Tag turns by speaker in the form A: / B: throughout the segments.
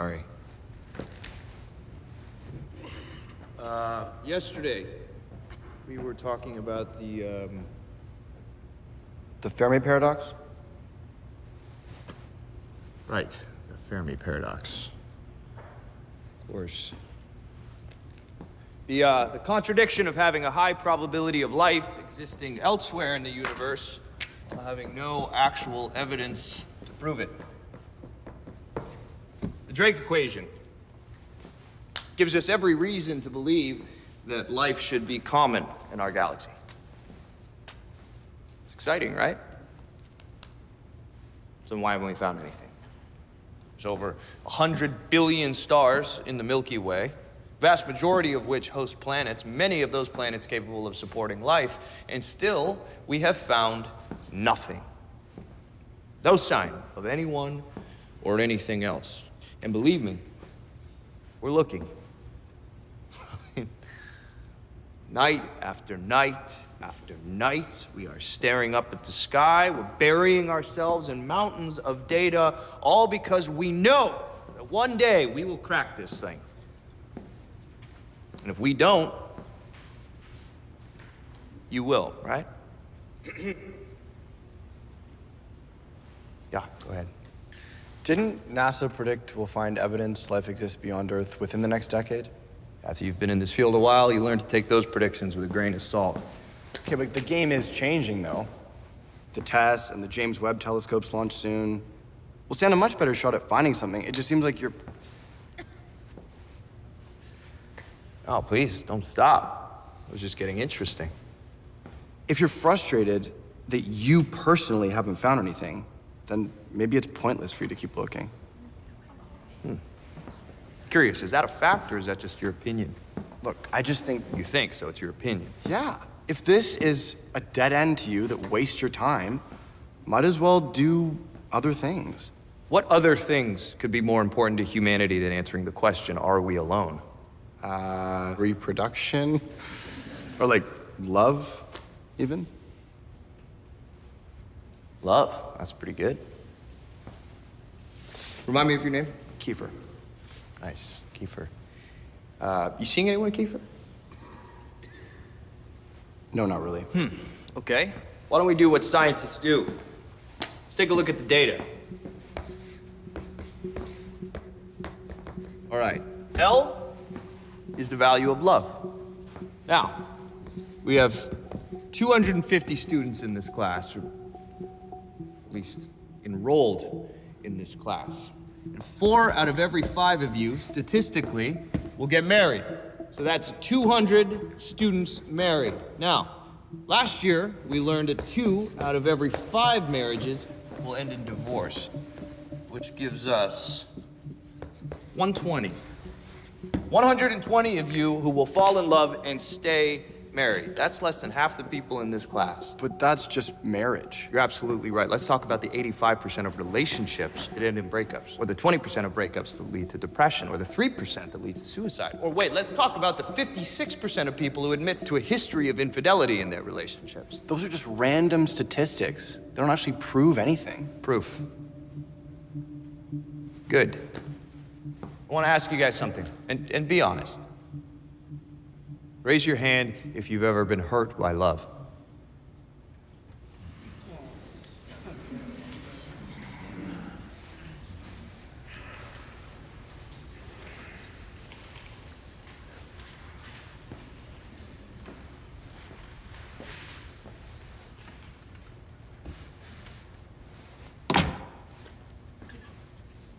A: Sorry.
B: Yesterday, we were talking about the
C: Fermi paradox?
A: Right, the Fermi paradox.
B: Of course. The contradiction of having a high probability of life existing elsewhere in the universe while having no actual evidence to prove it. The Drake equation gives us every reason to believe that life should be common in our galaxy. It's exciting, right? So why haven't we found anything? There's over 100 billion stars in the Milky Way, vast majority of which host planets, many of those planets capable of supporting life, and still we have found nothing. No sign of anyone or anything else. And believe me, we're looking. Night after night after night, we are staring up at the sky, we're burying ourselves in mountains of data, all because we know that one day we will crack this thing. And if we don't, you will, right? Yeah, go ahead.
C: Didn't NASA predict we'll find evidence life exists beyond Earth within the next decade?
B: After you've been in this field a while, you learn to take those predictions with a grain of salt.
C: Okay, but the game is changing, though. The TESS and the James Webb telescopes launch soon. We'll stand a much better shot at finding something. It just seems like you're...
B: Oh, please, don't stop. It was just getting interesting.
C: If you're frustrated that you personally haven't found anything, then maybe it's pointless for you to keep looking.
B: Curious, is that a fact or is that just your opinion?
C: Look, I just think...
B: You think, so it's your opinion.
C: Yeah. If this is a dead end to you that wastes your time, might as well do other things.
B: What other things could be more important to humanity than answering the question, are we alone?
C: Reproduction? Or like, love, even?
B: Love, that's pretty good. Remind me of your name?
C: Kiefer.
B: Nice, Kiefer. You seeing anyone, Kiefer?
C: No, not really.
B: Okay. Why don't we do what scientists do? Let's take a look at the data. All right. L is the value of love. Now, we have 250 students in this class, or at least enrolled in this class. And 4 out of every 5 of you, statistically, will get married. So that's 200 students married. Now, last year, we learned that 2 out of every 5 marriages will end in divorce, which gives us 120. 120 of you who will fall in love and stay married. That's less than half the people in this class.
C: But that's just marriage.
B: You're absolutely right. Let's talk about the 85% of relationships that end in breakups, or the 20% of breakups that lead to depression, or the 3% that lead to suicide. Or wait, let's talk about the 56% of people who admit to a history of infidelity in their relationships.
C: Those are just random statistics. They don't actually prove anything.
B: Proof. Good. I want to ask you guys something, and be honest. Raise your hand if you've ever been hurt by love.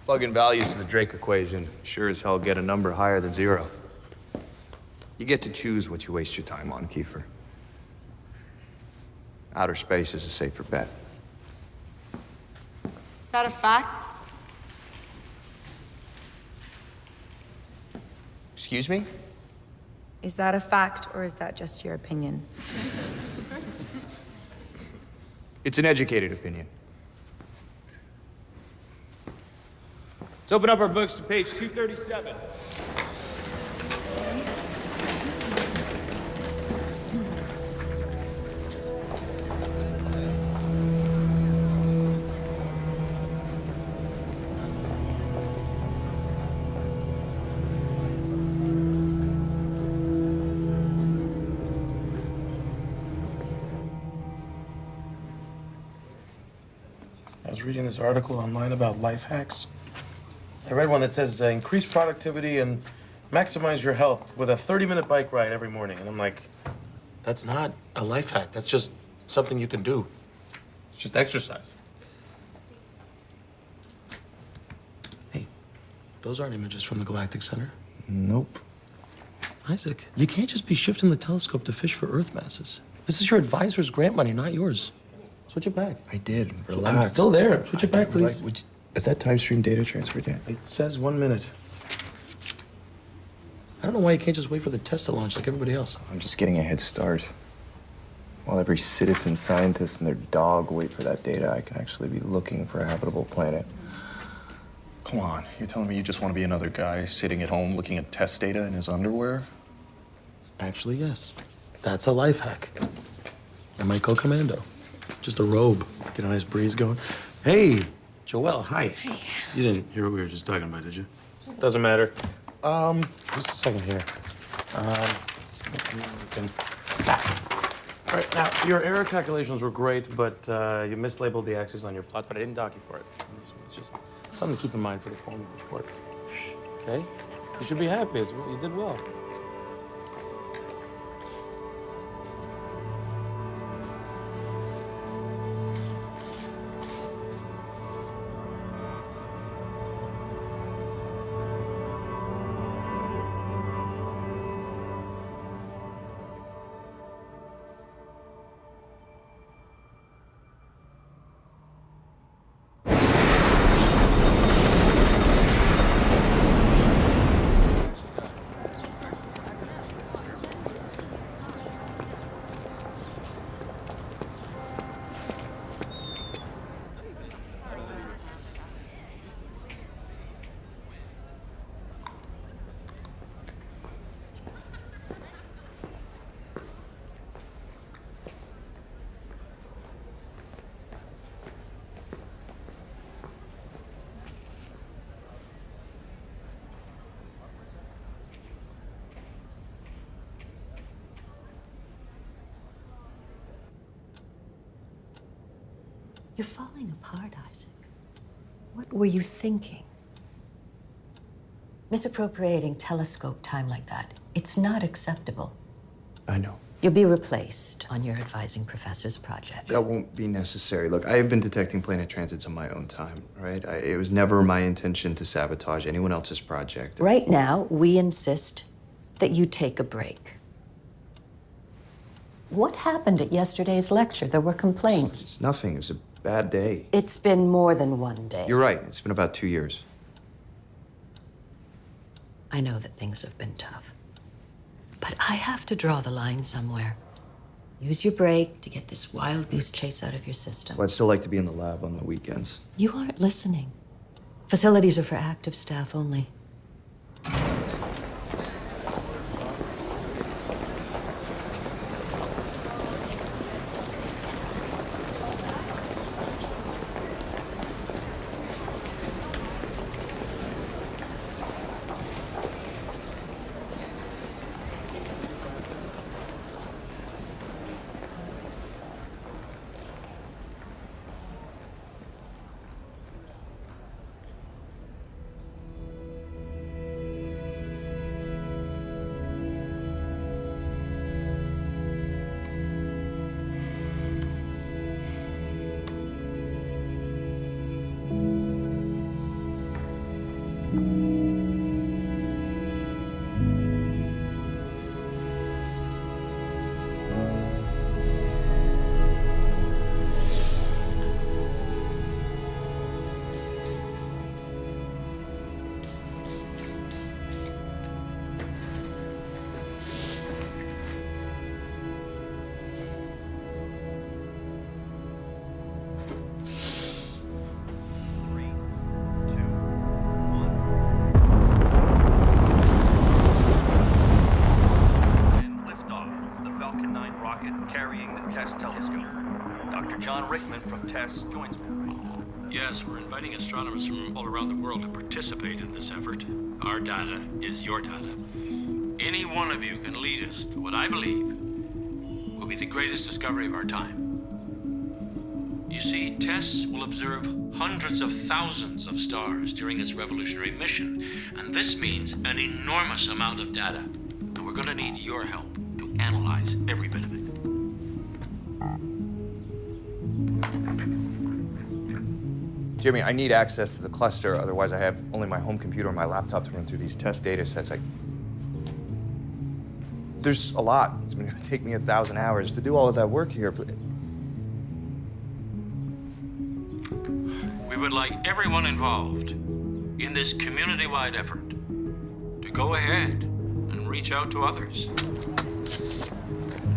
B: Plug in values to the Drake equation, sure as hell get a number higher than 0. You get to choose what you waste your time on, Kiefer. Outer space is a safer bet.
D: Is that a fact?
B: Excuse me?
D: Is that a fact, or is that just your opinion?
B: It's an educated opinion. Let's open up our books to page 237.
E: I was reading this article online about life hacks. I read one that says increase productivity and maximize your health with a 30-minute bike ride every morning. And I'm like, that's not a life hack. That's just something you can do. It's just exercise. Hey, those aren't images from the Galactic Center.
A: Nope.
E: Isaac, you can't just be shifting the telescope to fish for Earth masses. This is your advisor's grant money, not yours. Switch it back.
A: I did.
E: I'm
A: Relax.
E: still there. Switch it back, please.
A: Is that time stream data transferred yet?
E: It says 1 minute. I don't know why you can't just wait for the test to launch like everybody else.
A: I'm just getting a head start. While every citizen scientist and their dog wait for that data, I can actually be looking for a habitable planet. Come on, you're telling me you just want to be another guy sitting at home looking at test data in his underwear?
E: Actually, yes. That's a life hack. I might go commando. Just a robe. Get a nice breeze going. Hey, Joelle, hi. Hey. You didn't hear what we were just talking about, did you? Doesn't matter. Just a second here. All right, now, your error calculations were great, but you mislabeled the axes on your plot, but I didn't dock you for it. It's just something to keep in mind for the formal report. Okay? You should be happy. You did well.
F: You're falling apart, Isaac. What were you thinking? Misappropriating telescope time like that, it's not acceptable.
C: I know.
F: You'll be replaced on your advising professor's project.
C: That won't be necessary. Look, I have been detecting planet transits on my own time, right? It was never my intention to sabotage anyone else's project.
F: Right now, we insist that you take a break. What happened at yesterday's lecture? There were complaints.
C: It's nothing. It was a bad day.
F: It's been more than one day.
C: You're right. It's been about 2 years.
F: I know that things have been tough. But I have to draw the line somewhere. Use your break to get this wild goose chase out of your system.
C: Well, I'd still like to be in the lab on the weekends.
F: You aren't listening. Facilities are for active staff only.
G: Carrying the TESS telescope. Dr. John Rickman from TESS joins me.
H: Yes, we're inviting astronomers from all around the world to participate in this effort. Our data is your data. Any one of you can lead us to what I believe will be the greatest discovery of our time. You see, TESS will observe hundreds of thousands of stars during its revolutionary mission, and this means an enormous amount of data. And we're going to need your help to analyze every bit of it.
B: Jimmy, I need access to the cluster, otherwise I have only my home computer and my laptop to run through these test data sets. There's a lot. It's going to take me 1,000 hours to do all of that work here.
H: We would like everyone involved in this community-wide effort to go ahead and reach out to others.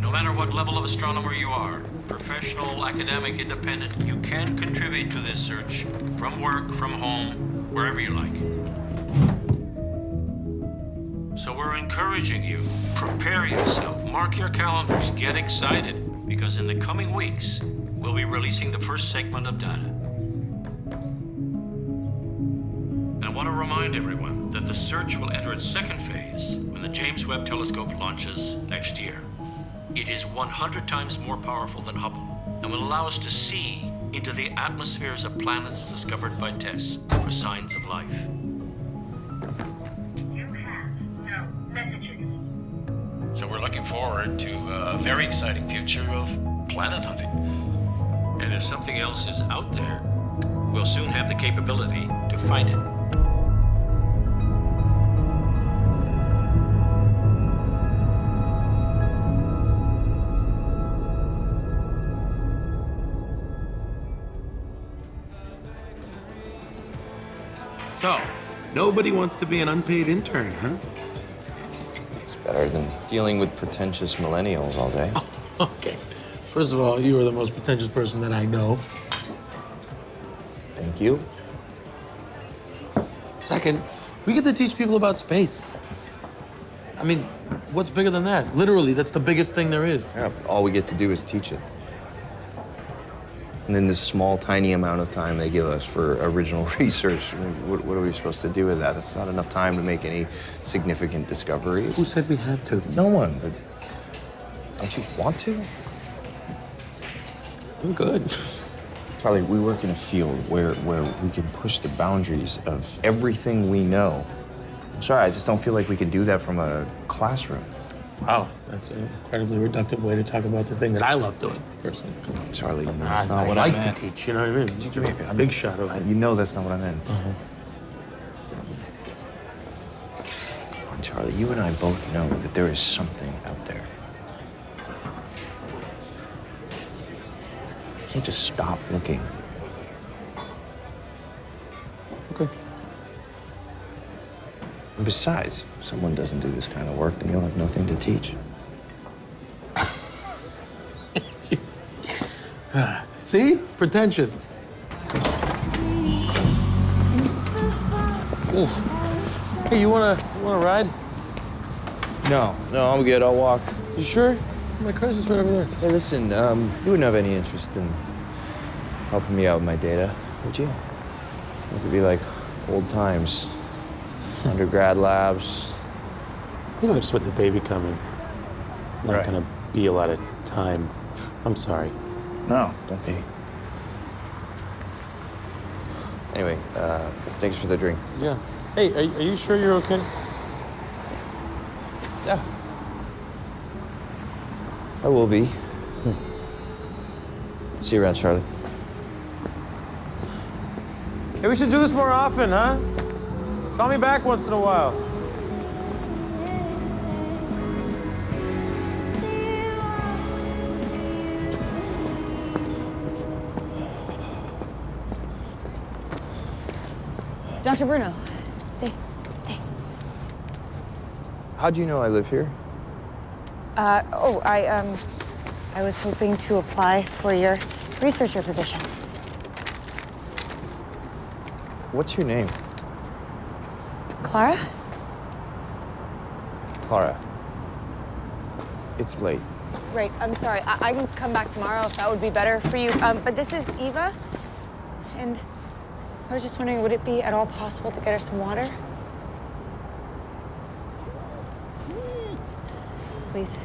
H: No matter what level of astronomer you are, professional, academic, independent, you can contribute to this search from work, from home, wherever you like. So we're encouraging you, prepare yourself, mark your calendars, get excited, because in the coming weeks, we'll be releasing the first segment of data. And I want to remind everyone that the search will enter its second phase when the James Webb Telescope launches next year. It is 100 times more powerful than Hubble and will allow us to see into the atmospheres of planets discovered by TESS for signs of life.
I: You have no messages.
H: So we're looking forward to a very exciting future of planet hunting. And if something else is out there, we'll soon have the capability to find it.
E: So, nobody wants to be an unpaid intern, huh?
A: It's better than dealing with pretentious millennials all day.
E: Okay. First of all, you are the most pretentious person that I know.
A: Thank you.
E: Second, we get to teach people about space. I mean, what's bigger than that? Literally, that's the biggest thing there is.
A: Yeah, all we get to do is teach it. And then this small, tiny amount of time they give us for original research, what are we supposed to do with that? That's not enough time to make any significant discoveries.
E: Who said we had to?
A: No one, but don't you want to?
E: I'm good.
A: Charlie, we work in a field where we can push the boundaries of everything we know. I'm sorry, I just don't feel like we could do that from a classroom.
E: Wow, that's an incredibly reductive way to talk about the thing that I love doing, personally.
A: Come on, Charlie, you know that's not
E: I
A: what I
E: like
A: meant.
E: to teach, you know what I mean?
A: Could you give me a
E: big shot of it.
A: You know that's not what I meant.
E: Uh-huh.
A: Come on, Charlie, you and I both know that there is something out there. You can't just stop looking.
E: Okay.
A: And besides, if someone doesn't do this kind of work, then you'll have nothing to teach.
E: See? Pretentious. Oof. Hey, you wanna ride?
A: No, I'm good. I'll walk.
E: You sure? My car's just right over there.
A: Hey, listen, you wouldn't have any interest in helping me out with my data, would you? It could be like old times. Undergrad labs.
E: You know, just with the baby coming, it's not
A: Right.
E: gonna be a lot of time. I'm sorry.
A: No, don't be. Anyway, thanks for the drink.
E: Yeah. Hey, are you sure you're okay?
A: Yeah. I will be. See you around, Charlie.
J: Hey, we should do this more often, huh? Call me back once in a while.
D: Dr. Bruno, stay.
A: How do you know I live here?
D: I was hoping to apply for your researcher position.
A: What's your name?
D: Clara?
A: Clara. It's late.
D: Right, I'm sorry. I can come back tomorrow if that would be better for you. But this is Eva, and I was just wondering, would it be at all possible to get her some water? Please.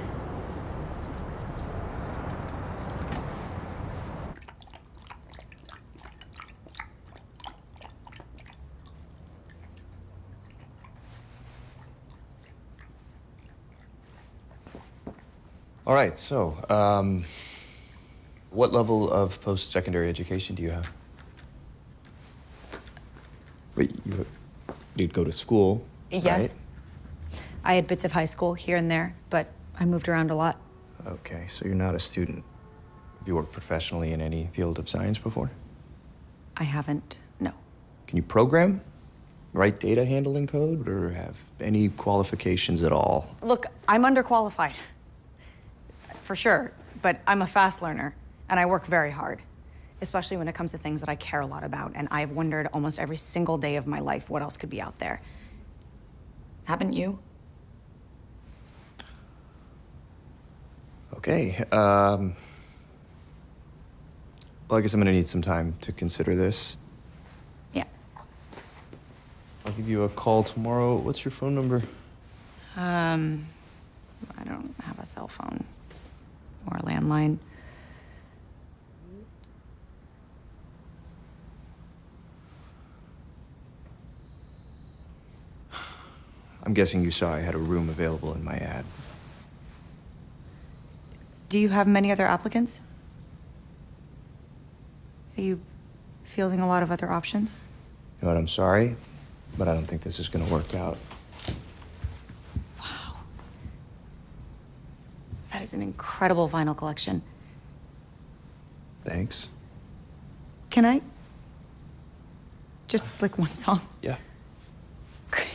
A: All right, so, what level of post-secondary education do you have? Wait, you'd go to school,
D: Yes.
A: right?
D: I had bits of high school here and there, but I moved around a lot.
A: Okay, so you're not a student. Have you worked professionally in any field of science before?
D: I haven't, no.
A: Can you program? Write data handling code? Or have any qualifications at all?
D: Look, I'm underqualified. For sure, but I'm a fast learner, and I work very hard, especially when it comes to things that I care a lot about, and I've wondered almost every single day of my life what else could be out there. Haven't you?
A: Okay, well, I guess I'm gonna need some time to consider this.
D: Yeah.
A: I'll give you a call tomorrow. What's your phone number?
D: I don't have a cell phone or a landline.
A: I'm guessing you saw I had a room available in my ad.
D: Do you have many other applicants? Are you fielding a lot of other options?
A: You know what, I'm sorry, but I don't think this is gonna work out.
D: Wow. That is an incredible vinyl collection.
A: Thanks.
D: Can I? Just like one song?
A: Yeah.
D: Great.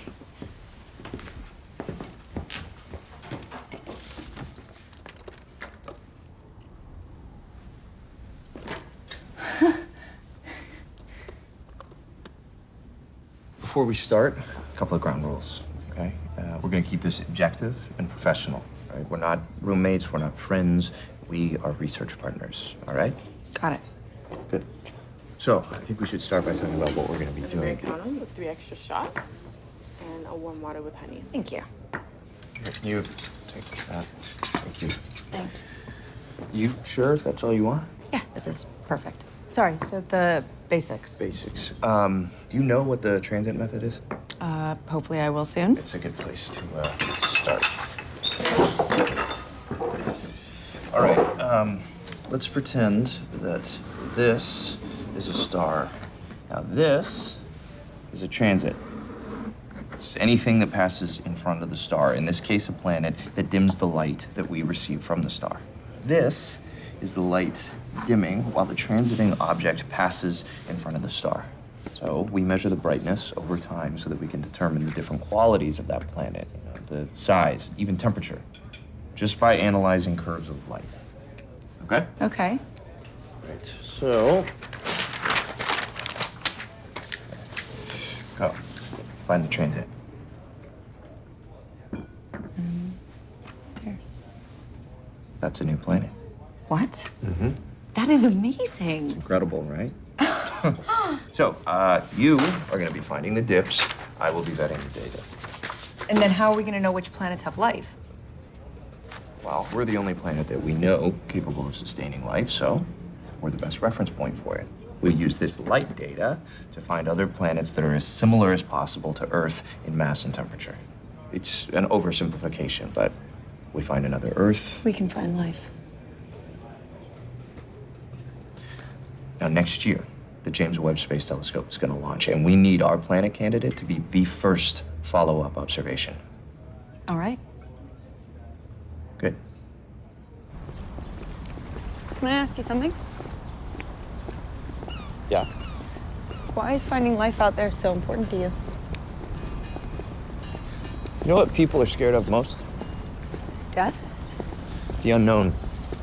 A: Before we start, a couple of ground rules, okay? We're gonna keep this objective and professional, right? We're not roommates, we're not friends, we are research partners, all right?
D: Got it.
A: Good. So, I think we should start by talking about what we're gonna be doing.
K: Americano with 3 extra shots and a warm water with honey.
D: Thank you.
A: Here, can you take that? Thank you.
D: Thanks.
A: You sure that's all you want?
D: Yeah, this is perfect. Sorry, so the basics.
A: Basics. Do you know what the transit method is?
D: Hopefully I will soon.
A: It's a good place to start. All right, let's pretend that this is a star. Now this is a transit. It's anything that passes in front of the star, in this case a planet, that dims the light that we receive from the star. This is the light dimming while the transiting object passes in front of the star. So we measure the brightness over time so that we can determine the different qualities of that planet, the size, even temperature, just by analyzing curves of light. Okay?
D: Okay.
A: Right, so... Go. Find the transit.
D: There.
A: That's a new planet.
D: What?
A: Mm-hmm.
D: That is amazing.
A: Incredible, right? So, you are going to be finding the dips. I will be vetting the data.
D: And then how are we going to know which planets have life?
A: Well, we're the only planet that we know capable of sustaining life, so we're the best reference point for it. We use this light data to find other planets that are as similar as possible to Earth in mass and temperature. It's an oversimplification, but we find another Earth.
D: We can find life.
A: Now, next year, the James Webb Space Telescope is going to launch, and we need our planet candidate to be the first follow-up observation.
D: All right.
A: Good.
D: Can I ask you something?
A: Yeah.
D: Why is finding life out there so important to you?
A: You know what people are scared of most?
D: Death?
A: The unknown,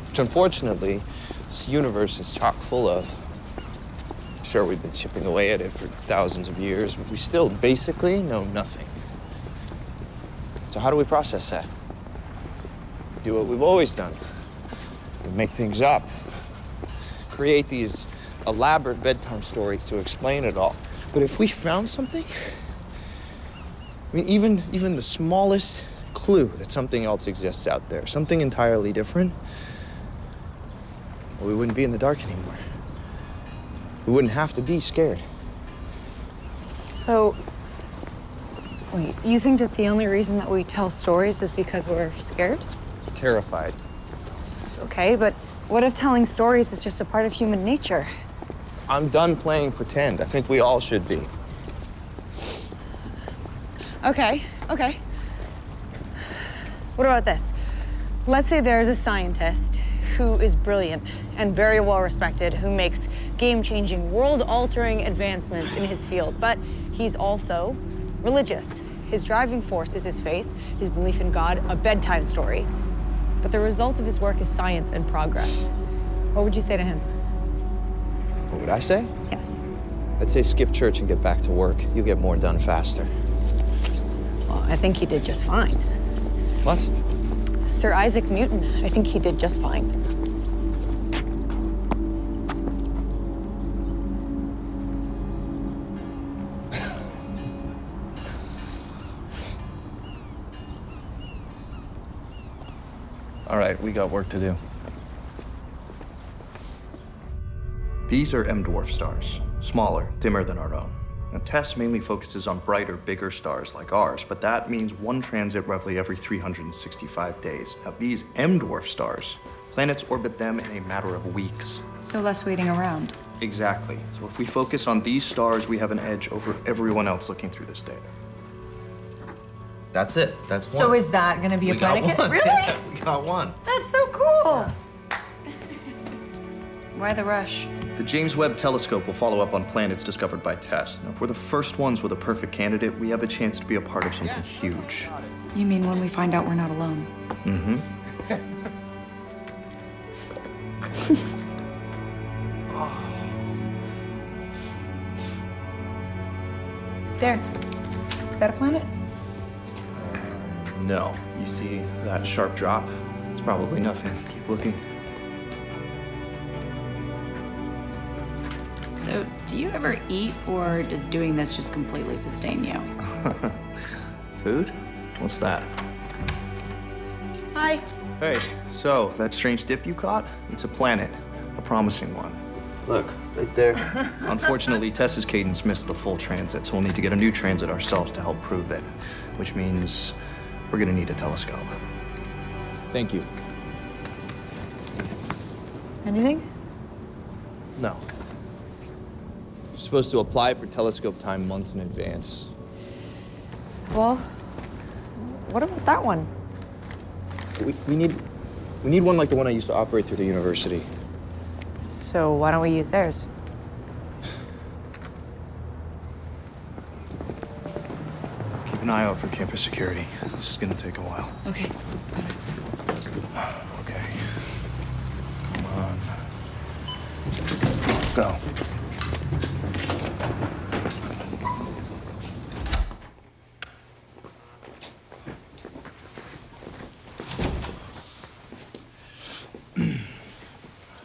A: which unfortunately, this universe is chock full of. Sure, we've been chipping away at it for thousands of years, but we still basically know nothing. So how do we process that? We do what we've always done. We make things up. Create these elaborate bedtime stories to explain it all. But if we found something, I mean, even the smallest clue that something else exists out there, something entirely different, well, we wouldn't be in the dark anymore. We wouldn't have to be scared.
D: So, wait, you think that the only reason that we tell stories is because we're scared?
A: Terrified.
D: Okay, but what if telling stories is just a part of human nature?
A: I'm done playing pretend. I think we all should be.
D: Okay. What about this? Let's say there's a scientist who is brilliant and very well respected, who makes game-changing, world-altering advancements in his field, but he's also religious. His driving force is his faith, his belief in God, a bedtime story. But the result of his work is science and progress. What would you say to him?
A: What would I say?
D: Yes.
A: I'd say skip church and get back to work. You'll get more done faster.
D: Well, I think he did just fine.
A: What?
D: Sir Isaac Newton, I think he did just fine.
A: All right, we got work to do. These are M-dwarf stars, smaller, dimmer than our own. Now, TESS mainly focuses on brighter, bigger stars like ours, but that means one transit roughly every 365 days. Now, these M-dwarf stars, planets orbit them in a matter of weeks.
D: So less waiting around.
A: Exactly. So if we focus on these stars, we have an edge over everyone else looking through this data. That's it. That's one.
D: So is that gonna be a planet? Really?
A: We got one.
D: That's so cool. Why the rush?
A: The James Webb Telescope will follow up on planets discovered by TESS. Now, if we're the first ones with a perfect candidate, we have a chance to be a part of something huge.
D: You mean when we find out we're not alone?
A: Mm-hmm.
D: There. Is that a planet?
A: No. You see that sharp drop? It's probably nothing. Keep looking.
D: So, do you ever eat, or does doing this just completely sustain you?
A: Food? What's that?
D: Hi.
A: Hey, so that strange dip you caught? It's a planet, a promising one.
C: Look, right there.
A: Unfortunately, Tess's cadence missed the full transit, so we'll need to get a new transit ourselves to help prove it, which means we're gonna need a telescope. Thank you.
D: Anything?
A: No. You're supposed to apply for telescope time months in advance.
D: Well, what about that one?
A: We need one like the one I used to operate through the university.
D: So why don't we use theirs?
A: Keep an eye out for campus security. This is gonna take a while.
D: Okay.
A: Okay. Come on. Go.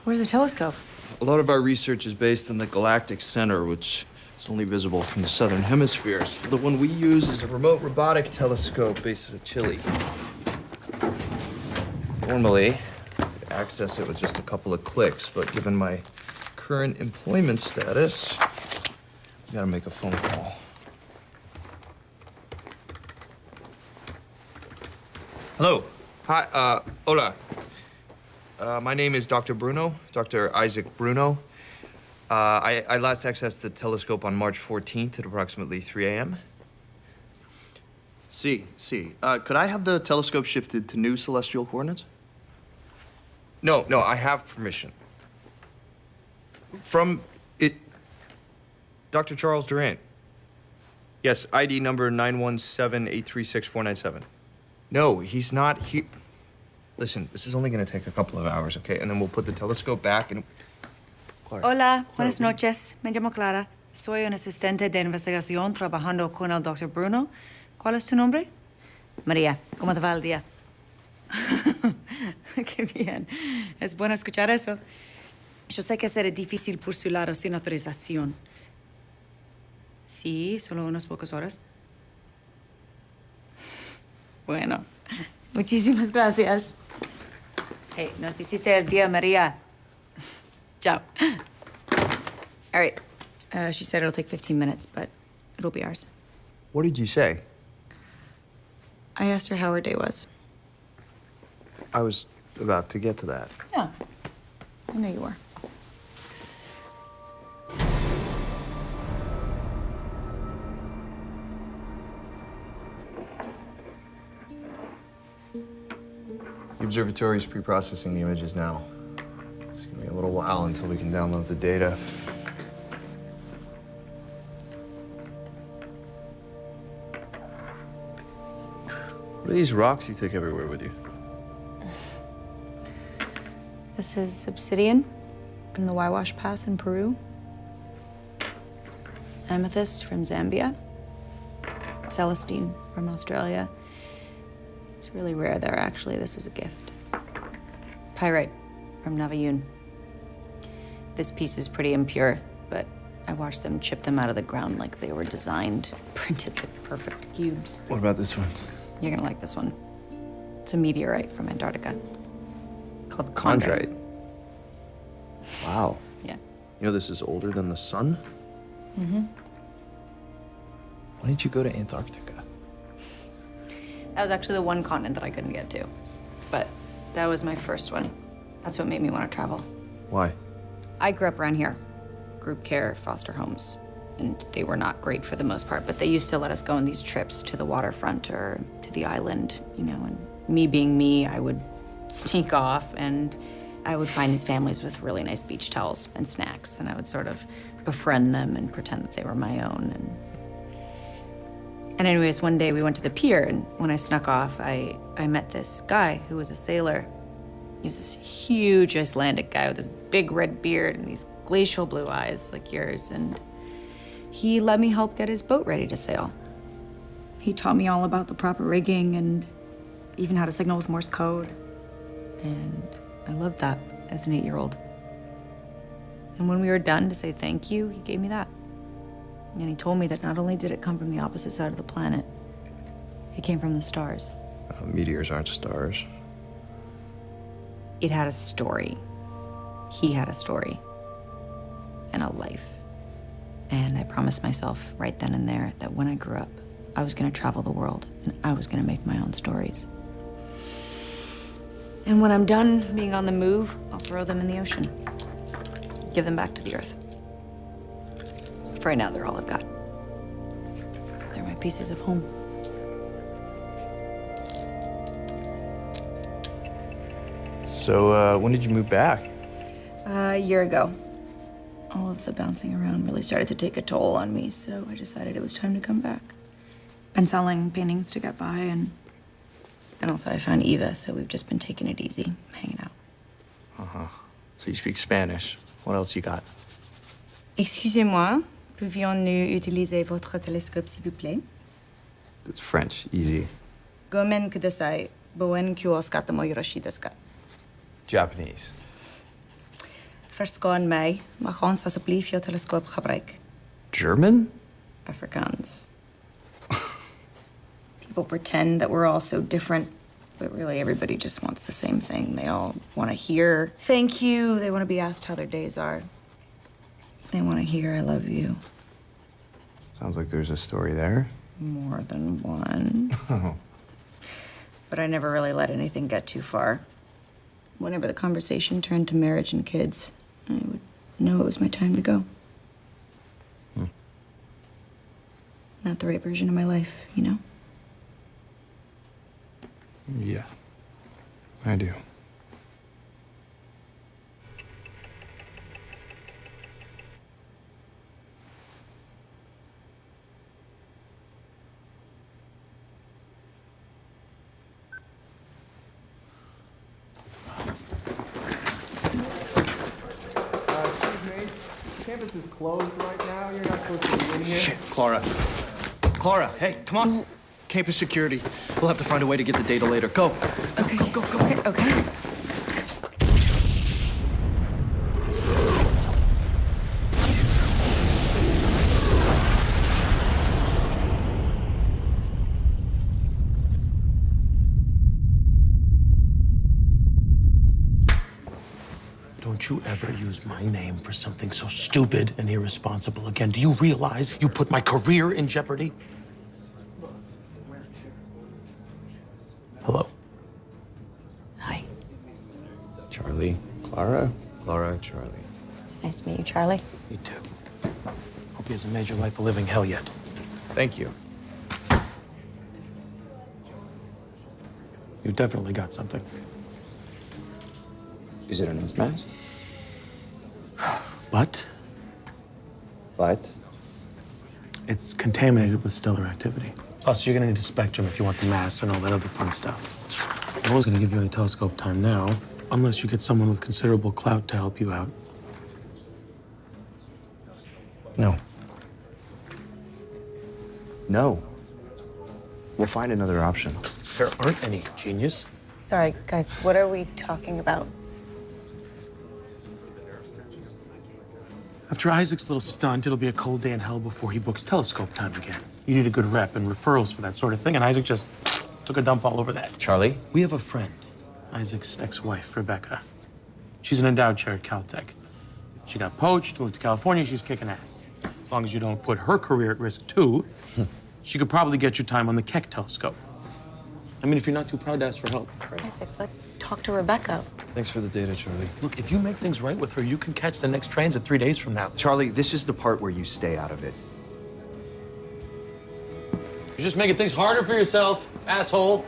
D: Where's the telescope?
B: A lot of our research is based on the Galactic Center, which is only visible from the southern hemisphere. So the one we use is a remote robotic telescope based out of Chile. Normally, I could access it with just a couple of clicks, but given my current employment status, I gotta make a phone call. Hello. Hi, hola. My name is Dr. Bruno, Dr. Isaac Bruno. I last accessed the telescope on March 14th at approximately 3 a.m.
A: See. Could I have the telescope shifted to new celestial coordinates?
B: No, I have permission. From it, Dr. Charles Durant. Yes, ID number 917-836-497. No, he's not here. Listen, this is only gonna take a couple of hours, okay? And then we'll put the telescope back and... Clara.
D: Hola, buenas noches. Me llamo Clara. Soy un asistente de investigación trabajando con el Dr. Bruno. ¿Cuál es tu nombre? María. ¿Cómo te va el día? Qué bien. Es bueno escuchar eso. Yo sé que será difícil por su lado sin autorización. Sí, solo unas pocas horas. Bueno, muchísimas gracias. Hey, nos hiciste el día, María. Ciao. All right. She said it'll take 15 minutes, but it'll be ours.
C: What did you say?
D: I asked her how her day was.
C: I was about to get to that.
D: Yeah, I know you were.
A: The observatory is pre-processing the images now. It's gonna be a little while until we can download the data. What are these rocks you take everywhere with you?
D: This is obsidian from the Waiwash Pass in Peru. Amethyst from Zambia. Celestine from Australia. It's really rare there, actually. This was a gift. Pyrite from Navayun. This piece is pretty impure, but I watched them chip them out of the ground like they were designed, printed like perfect cubes.
A: What about this one?
D: You're gonna like this one. It's a meteorite from Antarctica called
A: Chondrite. Wow.
D: Yeah.
A: You know this is older than the sun?
D: Mm-hmm.
A: Why did you go to Antarctica?
D: That was actually the one continent that I couldn't get to. But that was my first one. That's what made me want to travel.
A: Why?
D: I grew up around here. Group care, foster homes. And they were not great for the most part, but they used to let us go on these trips to the waterfront or to the island, you know, and me being me, I would sneak off and I would find these families with really nice beach towels and snacks, and I would sort of befriend them and pretend that they were my own. And anyways, one day we went to the pier, and when I snuck off, I met this guy who was a sailor. He was this huge Icelandic guy with this big red beard and these glacial blue eyes like yours, and he let me help get his boat ready to sail. He taught me all about the proper rigging and even how to signal with Morse code. And I loved that as an 8-year-old. And when we were done to say thank you, he gave me that. And he told me that not only did it come from the opposite side of the planet, it came from the stars.
A: Meteors aren't stars.
D: It had a story. He had a story. And a life. And I promised myself right then and there that when I grew up, I was gonna travel the world and I was gonna make my own stories. And when I'm done being on the move, I'll throw them in the ocean. Give them back to the earth. For right now, they're all I've got. They're my pieces of home.
A: So, when did you move back?
D: A year ago. All of the bouncing around really started to take a toll on me, so I decided it was time to come back. Been selling paintings to get by, and also I found Eva, so we've just been taking it easy, hanging out.
A: Uh-huh. So you speak Spanish. What else you got?
D: Excusez-moi, pouvions-nous utiliser votre télescope, s'il vous plaît?
A: It's French. Easy.
D: Gomen kudasai, boen kyoskata mo yoroshi desu ka?
A: Japanese.
D: Verstaan mij, mag ons alsjeblieft jouw telescoop gebruiken?
A: German?
D: Afrikaans. People pretend that we're all so different, but really everybody just wants the same thing. They all want to hear thank you. They want to be asked how their days are. They want to hear I love you.
A: Sounds like there's a story there.
D: More than one.
A: Oh.
D: But I never really let anything get too far. Whenever the conversation turned to marriage and kids, I would know it was my time to go. Not the right version of my life, you know?
A: Yeah, I do.
J: Campus is closed right now. You're not supposed to be in here.
C: Shit, Clara. Clara, hey, come on. Campus security. We'll have to find a way to get the data later. Go.
D: Okay.
C: Go.
D: Okay.
E: Don't you ever use my name for something so stupid and irresponsible again. Do you realize you put my career in jeopardy? Hello.
F: Hi.
E: Charlie.
A: Clara? Clara, Charlie.
D: It's nice to meet you, Charlie.
E: Me too. Hope he hasn't made your life a living hell yet.
A: Thank you.
E: You definitely got something.
A: Is it a nose mask?
E: But
A: But?
E: it's contaminated with stellar activity. Plus, you're gonna need a spectrum if you want the mass and all that other fun stuff. No one's gonna give you any telescope time now, unless you get someone with considerable clout to help you out.
A: No. No. We'll find another option.
E: There aren't any, genius.
D: Sorry, guys, what are we talking about?
E: After Isaac's little stunt, it'll be a cold day in hell before he books telescope time again. You need a good rep and referrals for that sort of thing, and Isaac just took a dump all over that.
A: Charlie?
E: We have a friend, Isaac's ex-wife, Rebecca. She's an endowed chair at Caltech. She got poached, moved to California, she's kicking ass. As long as you don't put her career at risk, too, she could probably get you time on the Keck telescope. I mean, if you're not too proud to ask for help.
D: Isaac, let's talk to Rebecca.
A: Thanks for the data, Charlie.
E: Look, if you make things right with her, you can catch the next trains at 3 days from now.
A: Charlie, this is the part where you stay out of it.
E: You're just making things harder for yourself, asshole.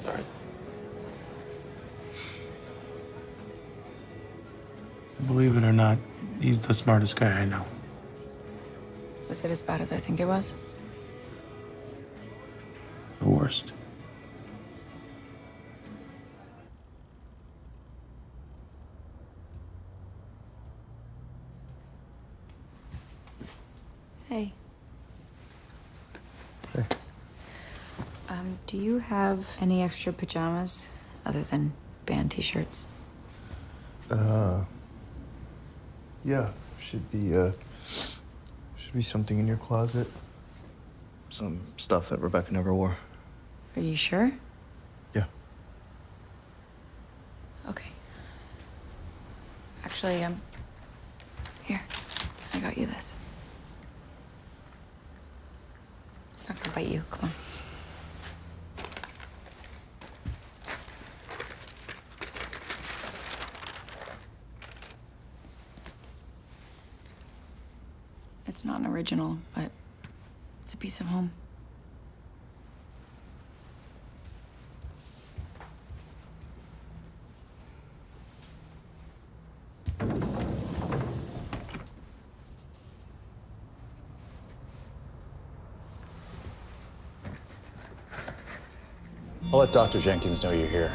E: Sorry. Believe it or not, he's the smartest guy I know.
D: Was it as bad as I think it was?
E: The worst.
D: Hey. Do you have any extra pajamas other than band t-shirts?
A: Yeah, should be something in your closet. Some stuff that Rebecca never wore.
D: Are you sure?
A: Yeah.
D: Okay. Actually, here, I got you this. It's not gonna bite you, come on. It's not an original, but it's a piece of home.
L: I'll let Dr. Jenkins know you're here.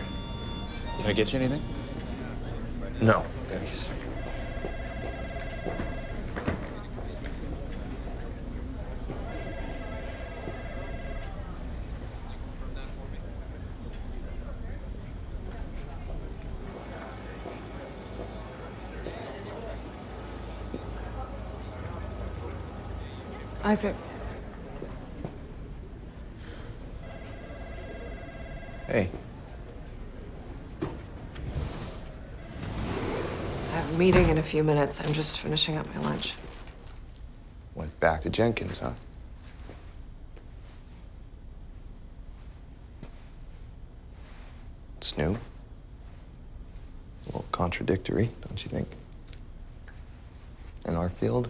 L: Can I get you anything?
A: No, thanks.
K: Isaac.
A: Hey.
K: I have a meeting in a few minutes. I'm just finishing up my lunch.
A: Went back to Jenkins, huh? It's new. A little contradictory, don't you think? In our field?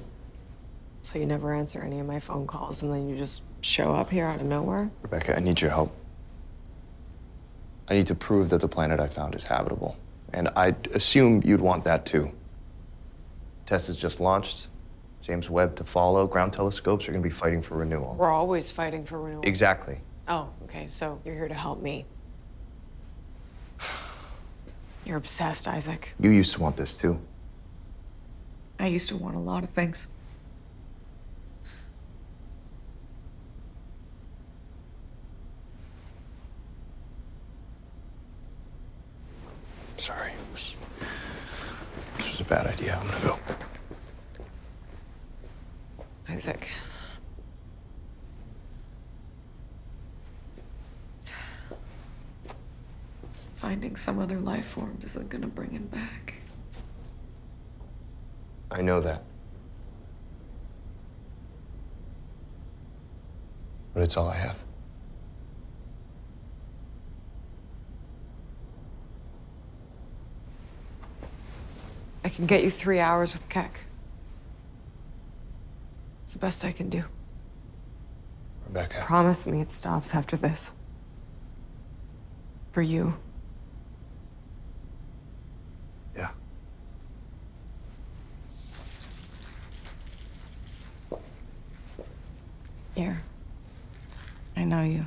K: So you never answer any of my phone calls and then you just show up here out of nowhere?
A: Rebecca, I need your help. I need to prove that the planet I found is habitable. And I'd assume you'd want that too. Test is just launched. James Webb to follow. Ground telescopes are going to be fighting for renewal.
K: We're always fighting for renewal.
A: Exactly.
K: Oh, okay, so you're here to help me. You're obsessed, Isaac.
A: You used to want this too.
K: I used to want a lot of things.
A: Sorry. This was a bad idea. I'm gonna go.
K: Isaac. Finding some other life forms isn't gonna bring him back.
A: I know that. But it's all I have.
K: I can get you 3 hours with Keck. It's the best I can do.
L: Rebecca.
K: Promise me it stops after this. For you.
A: Yeah.
D: Here. I know you.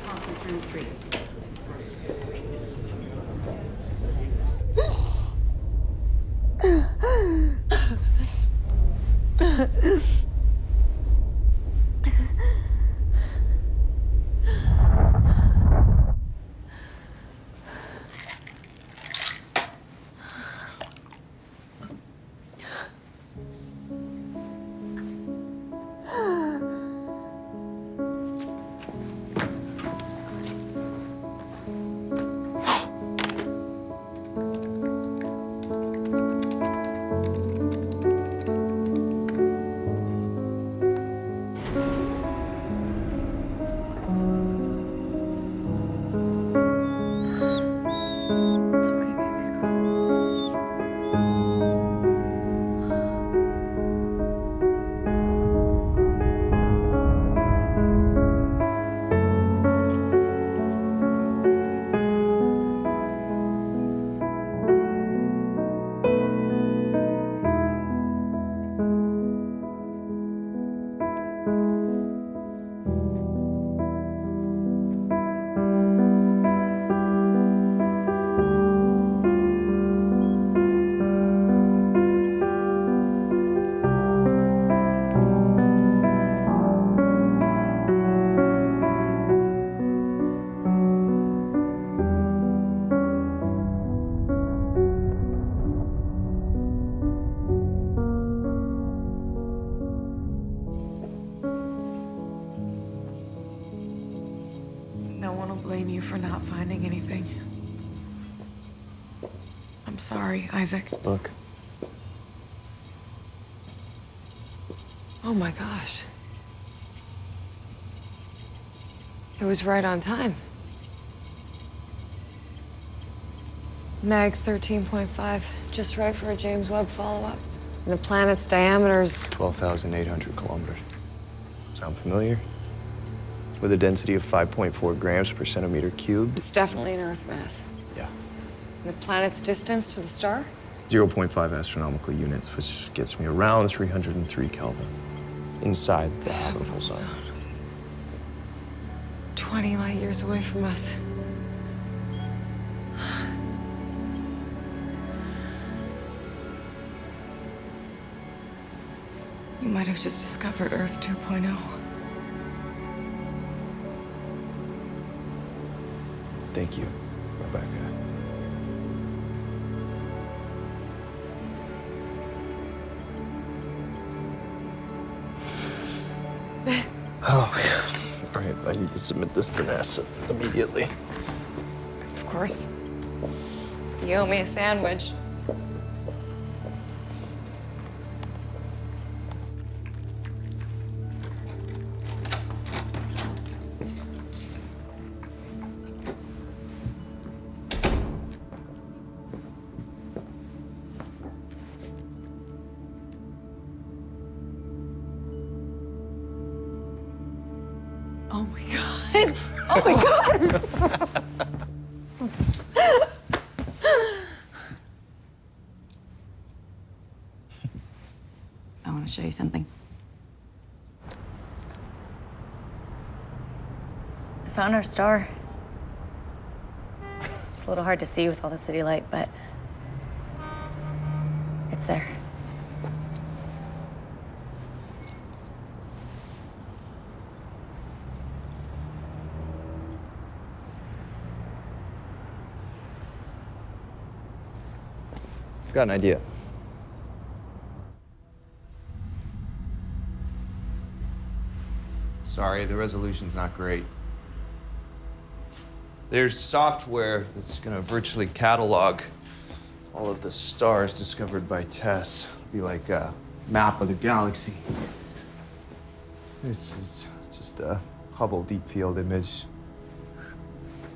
D: Conference room 3.
K: No one will blame you for not finding anything. I'm sorry, Isaac.
A: Look,
K: Oh my gosh. It was right on time. Mag 13.5, just right for a James Webb follow-up. And the planet's diameter's
A: 12,800 kilometers. Sound familiar? With a density of 5.4 grams per centimeter cubed.
K: It's definitely an Earth mass.
A: Yeah.
K: And the planet's distance to the star?
A: 0.5 astronomical units, which gets me around 303 Kelvin. Inside the habitable zone.
K: 20 light years away from us. You might have just discovered Earth 2.0.
A: Thank you, Rebecca. Oh, all right, I need to submit this to NASA immediately.
K: Of course. You owe me a sandwich. Oh my God. Oh my God.
D: I want to show you something. I found our star. It's a little hard to see with all the city light, but it's there.
A: I've got an idea. Sorry, the resolution's not great. There's software that's gonna virtually catalog all of the stars discovered by Tess. It'll be like a map of the galaxy. This is just a Hubble deep field image.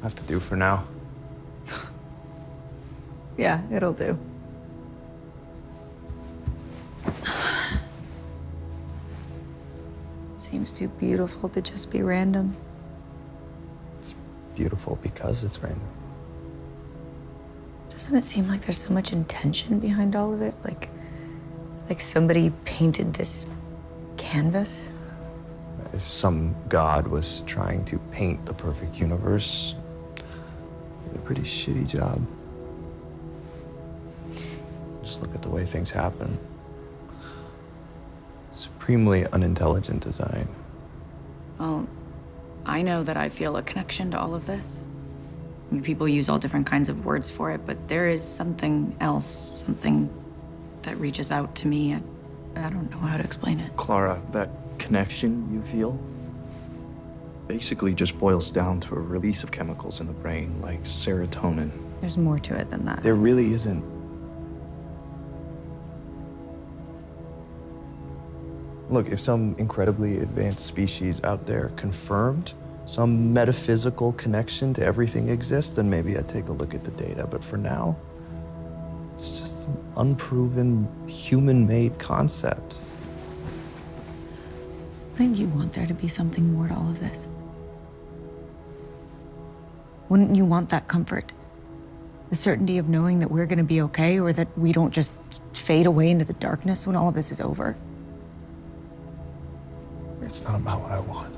A: have to do for now.
D: Yeah, it'll do. Seems too beautiful to just be random.
A: It's beautiful because it's random.
D: Doesn't it seem like there's so much intention behind all of it? Like somebody painted this canvas?
A: If some god was trying to paint the perfect universe, did a pretty shitty job. Just look at the way things happen. Supremely unintelligent design.
D: Well, I know that I feel a connection to all of this. I mean, people use all different kinds of words for it, but there is something else, something that reaches out to me. I don't know how to explain it.
M: Clara, that connection you feel basically just boils down to a release of chemicals in the brain, like serotonin.
D: There's more to it than that.
A: There really isn't. Look, if some incredibly advanced species out there confirmed some metaphysical connection to everything exists, then maybe I'd take a look at the data. But for now, it's just an unproven, human-made concept.
D: Wouldn't you want there to be something more to all of this? Wouldn't you want that comfort? The certainty of knowing that we're gonna be okay, or that we don't just fade away into the darkness when all of this is over?
A: It's not about what I want.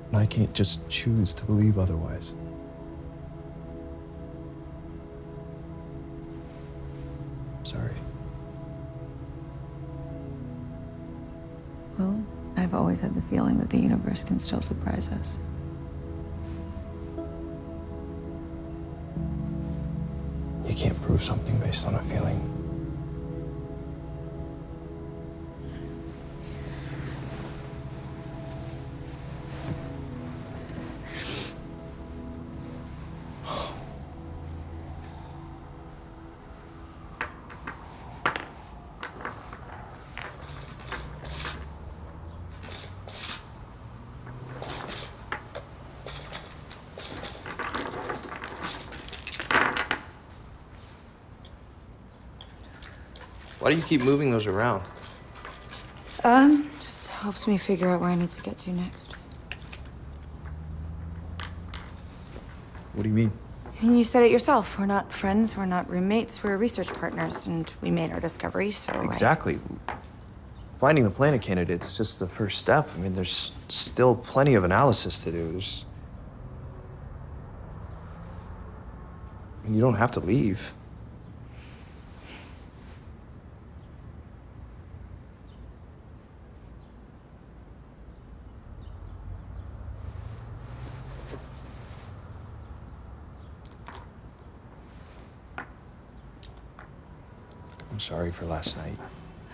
A: And I can't just choose to believe otherwise. Sorry.
D: Well, I've always had the feeling that the universe can still surprise us.
A: You can't prove something based on a feeling. Why do you keep moving those around?
D: Just helps me figure out where I need to get to next.
A: What do you mean?
D: And you said it yourself. We're not friends, we're not roommates, we're research partners, and we made our discovery, so
A: Exactly. Finding the planet candidate's just the first step. I mean, there's still plenty of analysis to do. You don't have to leave. I'm sorry for last night.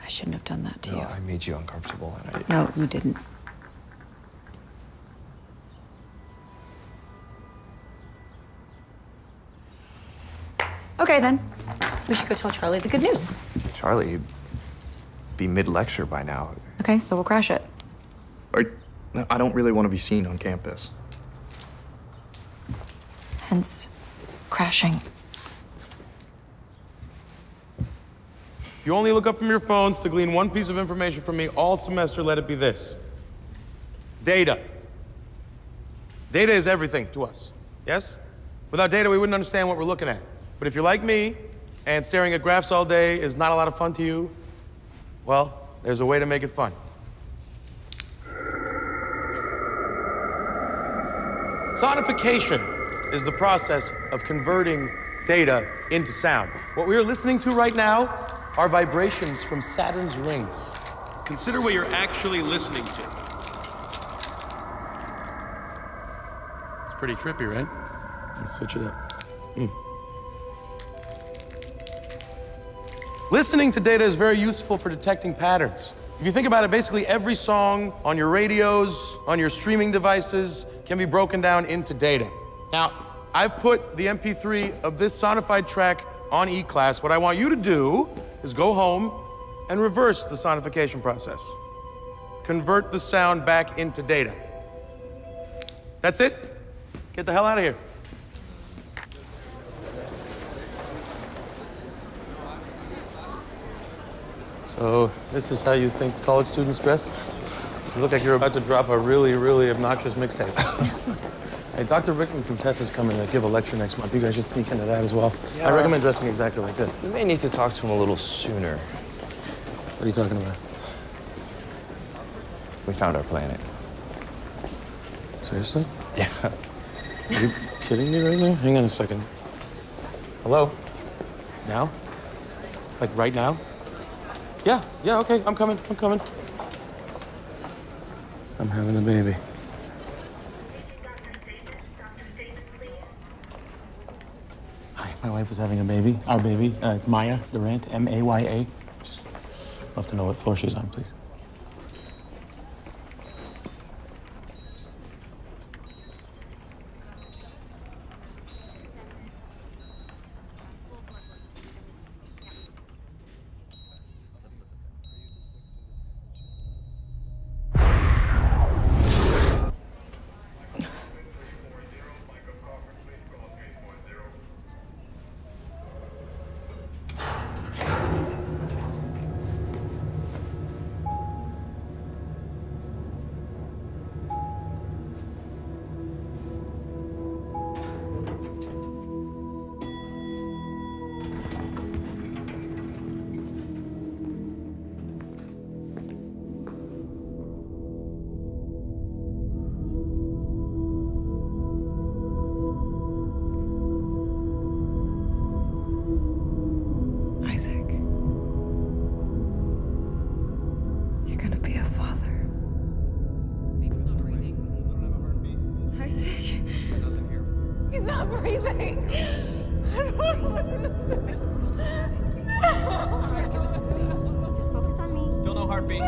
D: I shouldn't have done that to you.
A: I made you uncomfortable, and I...
D: No, you didn't. Okay, then. We should go tell Charlie the good news.
A: Charlie, you'd be mid-lecture by now.
D: Okay, so we'll crash it.
M: I don't really want to be seen on campus.
D: Hence, crashing.
J: If you only look up from your phones to glean one piece of information from me all semester, let it be this. Data. Data is everything to us, yes? Without data, we wouldn't understand what we're looking at. But if you're like me, and staring at graphs all day is not a lot of fun to you, well, there's a way to make it fun. Sonification is the process of converting data into sound. What we are listening to right now are vibrations from Saturn's rings.
H: Consider what you're actually listening to.
E: It's pretty trippy, right? Let's switch it up.
J: Listening to data is very useful for detecting patterns. If you think about it, basically every song on your radios, on your streaming devices, can be broken down into data. Now, I've put the MP3 of this sonified track on E-Class. What I want you to do is go home and reverse the sonification process. Convert the sound back into data. That's it. Get the hell out of here. So, this is how you think college students dress? You look like you're about to drop a really, really obnoxious mixtape. Hey, Dr. Rickman from Tess is coming to give a lecture next month. You guys should sneak into that as well.
A: Yeah.
J: I recommend dressing exactly like this.
A: We may need to talk to him a little sooner.
J: What are you talking about?
A: We found our planet.
J: Seriously?
A: Yeah.
J: Are you kidding me right now? Hang on a second. Hello? Now? Like right now? Yeah, okay, I'm coming. I'm having a baby. Hi, my wife is having a baby. Our baby. It's Maya Durant, M-A-Y-A. Just love to know what floor she's on, please.
K: Isaac, you're gonna be a father. Isaac, he's not breathing. I don't want to lose this.
N: Just give us some space. Just focus on me.
O: Still no heartbeat.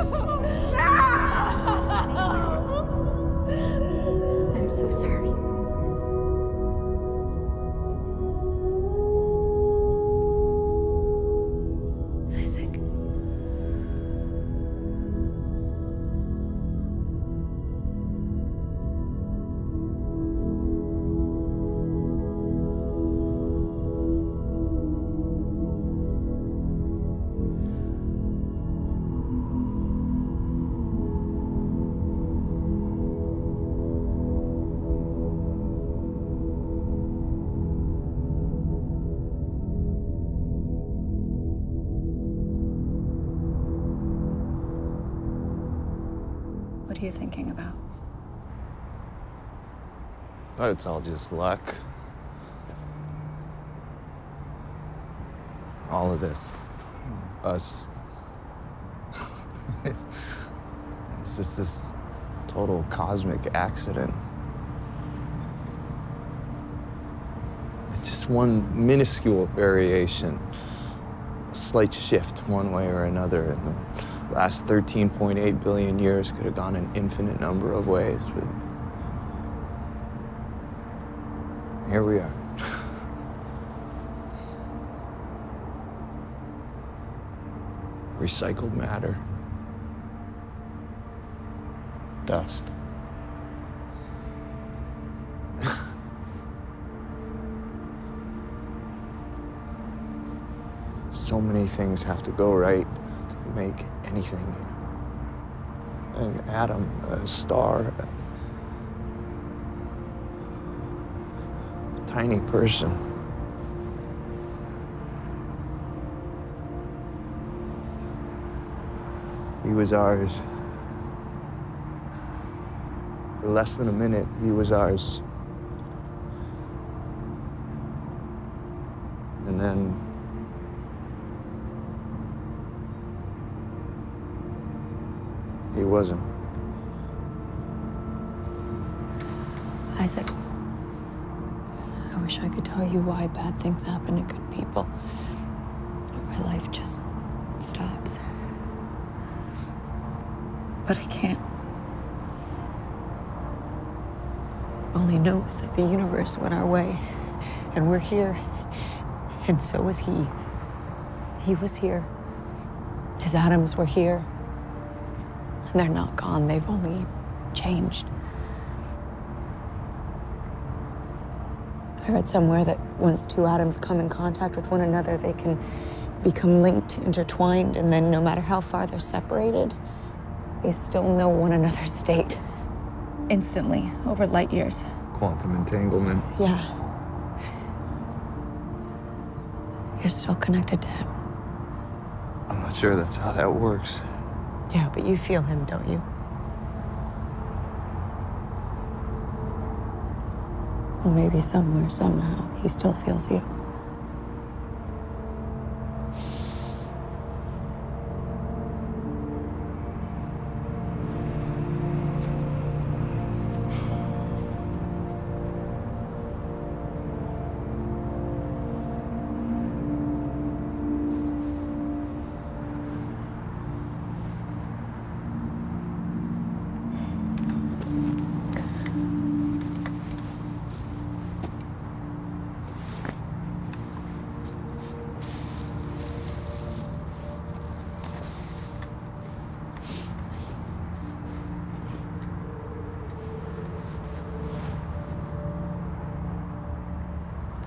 N: I'm so sorry.
K: Isaac.
D: What are you thinking about?
A: But it's all just luck. All of this. Us. It's just this total cosmic accident. It's just one minuscule variation, a slight shift one way or another. In the last 13.8 billion years could have gone an infinite number of ways, but here we are. Recycled matter. Dust. So many things have to go right to make anything. An atom, a star, a tiny person. He was ours. For less than a minute, he was ours. And then he wasn't.
K: Isaac, I wish I could tell you why bad things happen to good people. Why life just stops. But I can't. All I know is that the universe went our way, and we're here. And so was he. He was here. His atoms were here. And they're not gone, they've only changed. I read somewhere that once two atoms come in contact with one another, they can become linked, intertwined, and then no matter how far they're separated, they still know one another's state. Instantly, over light years.
A: Quantum entanglement.
K: Yeah. You're still connected to him.
A: I'm not sure that's how that works.
K: Yeah, but you feel him, don't you? Well, maybe somewhere, somehow, he still feels you.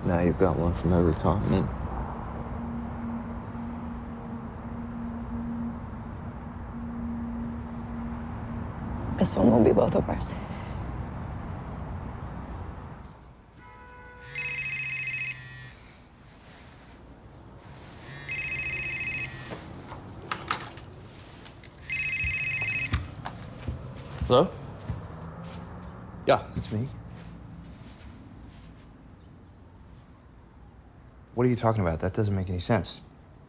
A: Now you've got one from every continent.
K: This one will be both of ours.
B: Hello? Yeah, it's me. What are you talking about? That doesn't make any sense.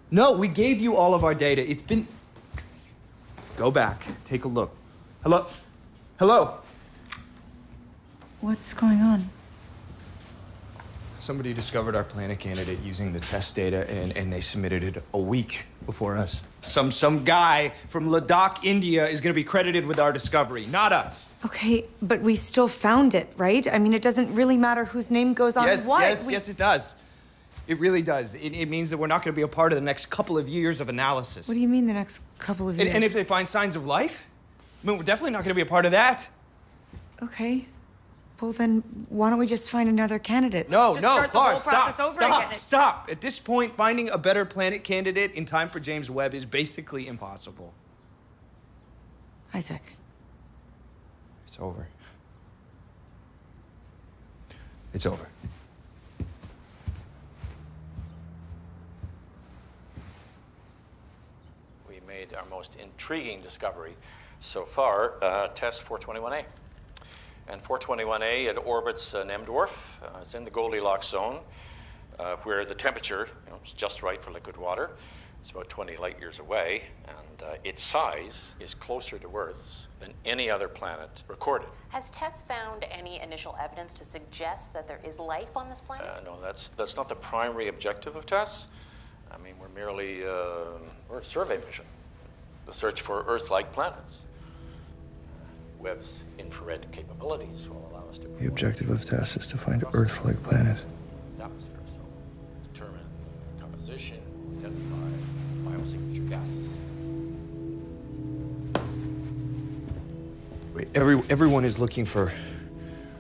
B: No, we gave you all of our data. It's been... Go back. Take a look. Hello? Hello?
D: What's going on?
B: Somebody discovered our planet candidate using the test data, and they submitted it a week before us. Some guy from Ladakh, India is gonna be credited with our discovery, not us.
D: Okay, but we still found it, right? I mean, it doesn't really matter whose name goes on what.
B: Yes, it does. It really does. It means that we're not gonna be a part of the next couple of years of analysis.
D: What do you mean the next couple of years?
B: And if they find signs of life, I mean, we're definitely not gonna be a part of that.
D: Okay. Well, then why don't we just find another candidate?
B: No,
D: Just
B: no,
D: start the
B: Clara,
D: whole process over
B: stop,
D: again.
B: stop. At this point, finding a better planet candidate in time for James Webb is basically impossible.
D: Isaac.
B: It's over. It's over.
H: We made our most intriguing discovery so far, test 421A. And 421A, it orbits an M dwarf. It's in the Goldilocks zone, where the temperature is just right for liquid water. It's about 20 light years away, and its size is closer to Earth's than any other planet recorded.
O: Has TESS found any initial evidence to suggest that there is life on this planet?
H: No, that's not the primary objective of TESS. I mean, we're merely we're a survey mission, the search for Earth-like planets. Webb's infrared capabilities will allow us to...
A: The objective of TESS is to find an Earth-like planet.
H: Its atmosphere, so determine composition, identify biosignature gases.
B: Wait, everyone is looking for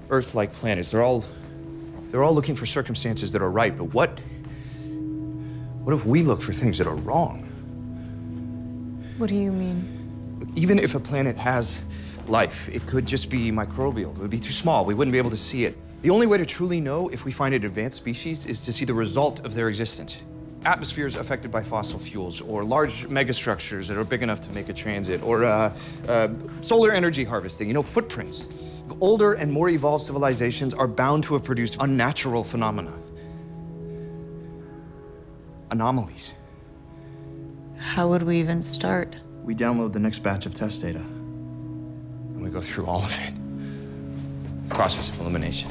B: Earth-like planets. They're all looking for circumstances that are right, but what if we look for things that are wrong?
D: What do you mean?
B: Even if a planet has life, it could just be microbial. It would be too small. We wouldn't be able to see it. The only way to truly know if we find an advanced species is to see the result of their existence. Atmospheres affected by fossil fuels, or large megastructures that are big enough to make a transit, or solar energy harvesting, footprints. Older and more evolved civilizations are bound to have produced unnatural phenomena. Anomalies.
D: How would we even start?
M: We download the next batch of test data.
B: And we go through all of it. Process of elimination.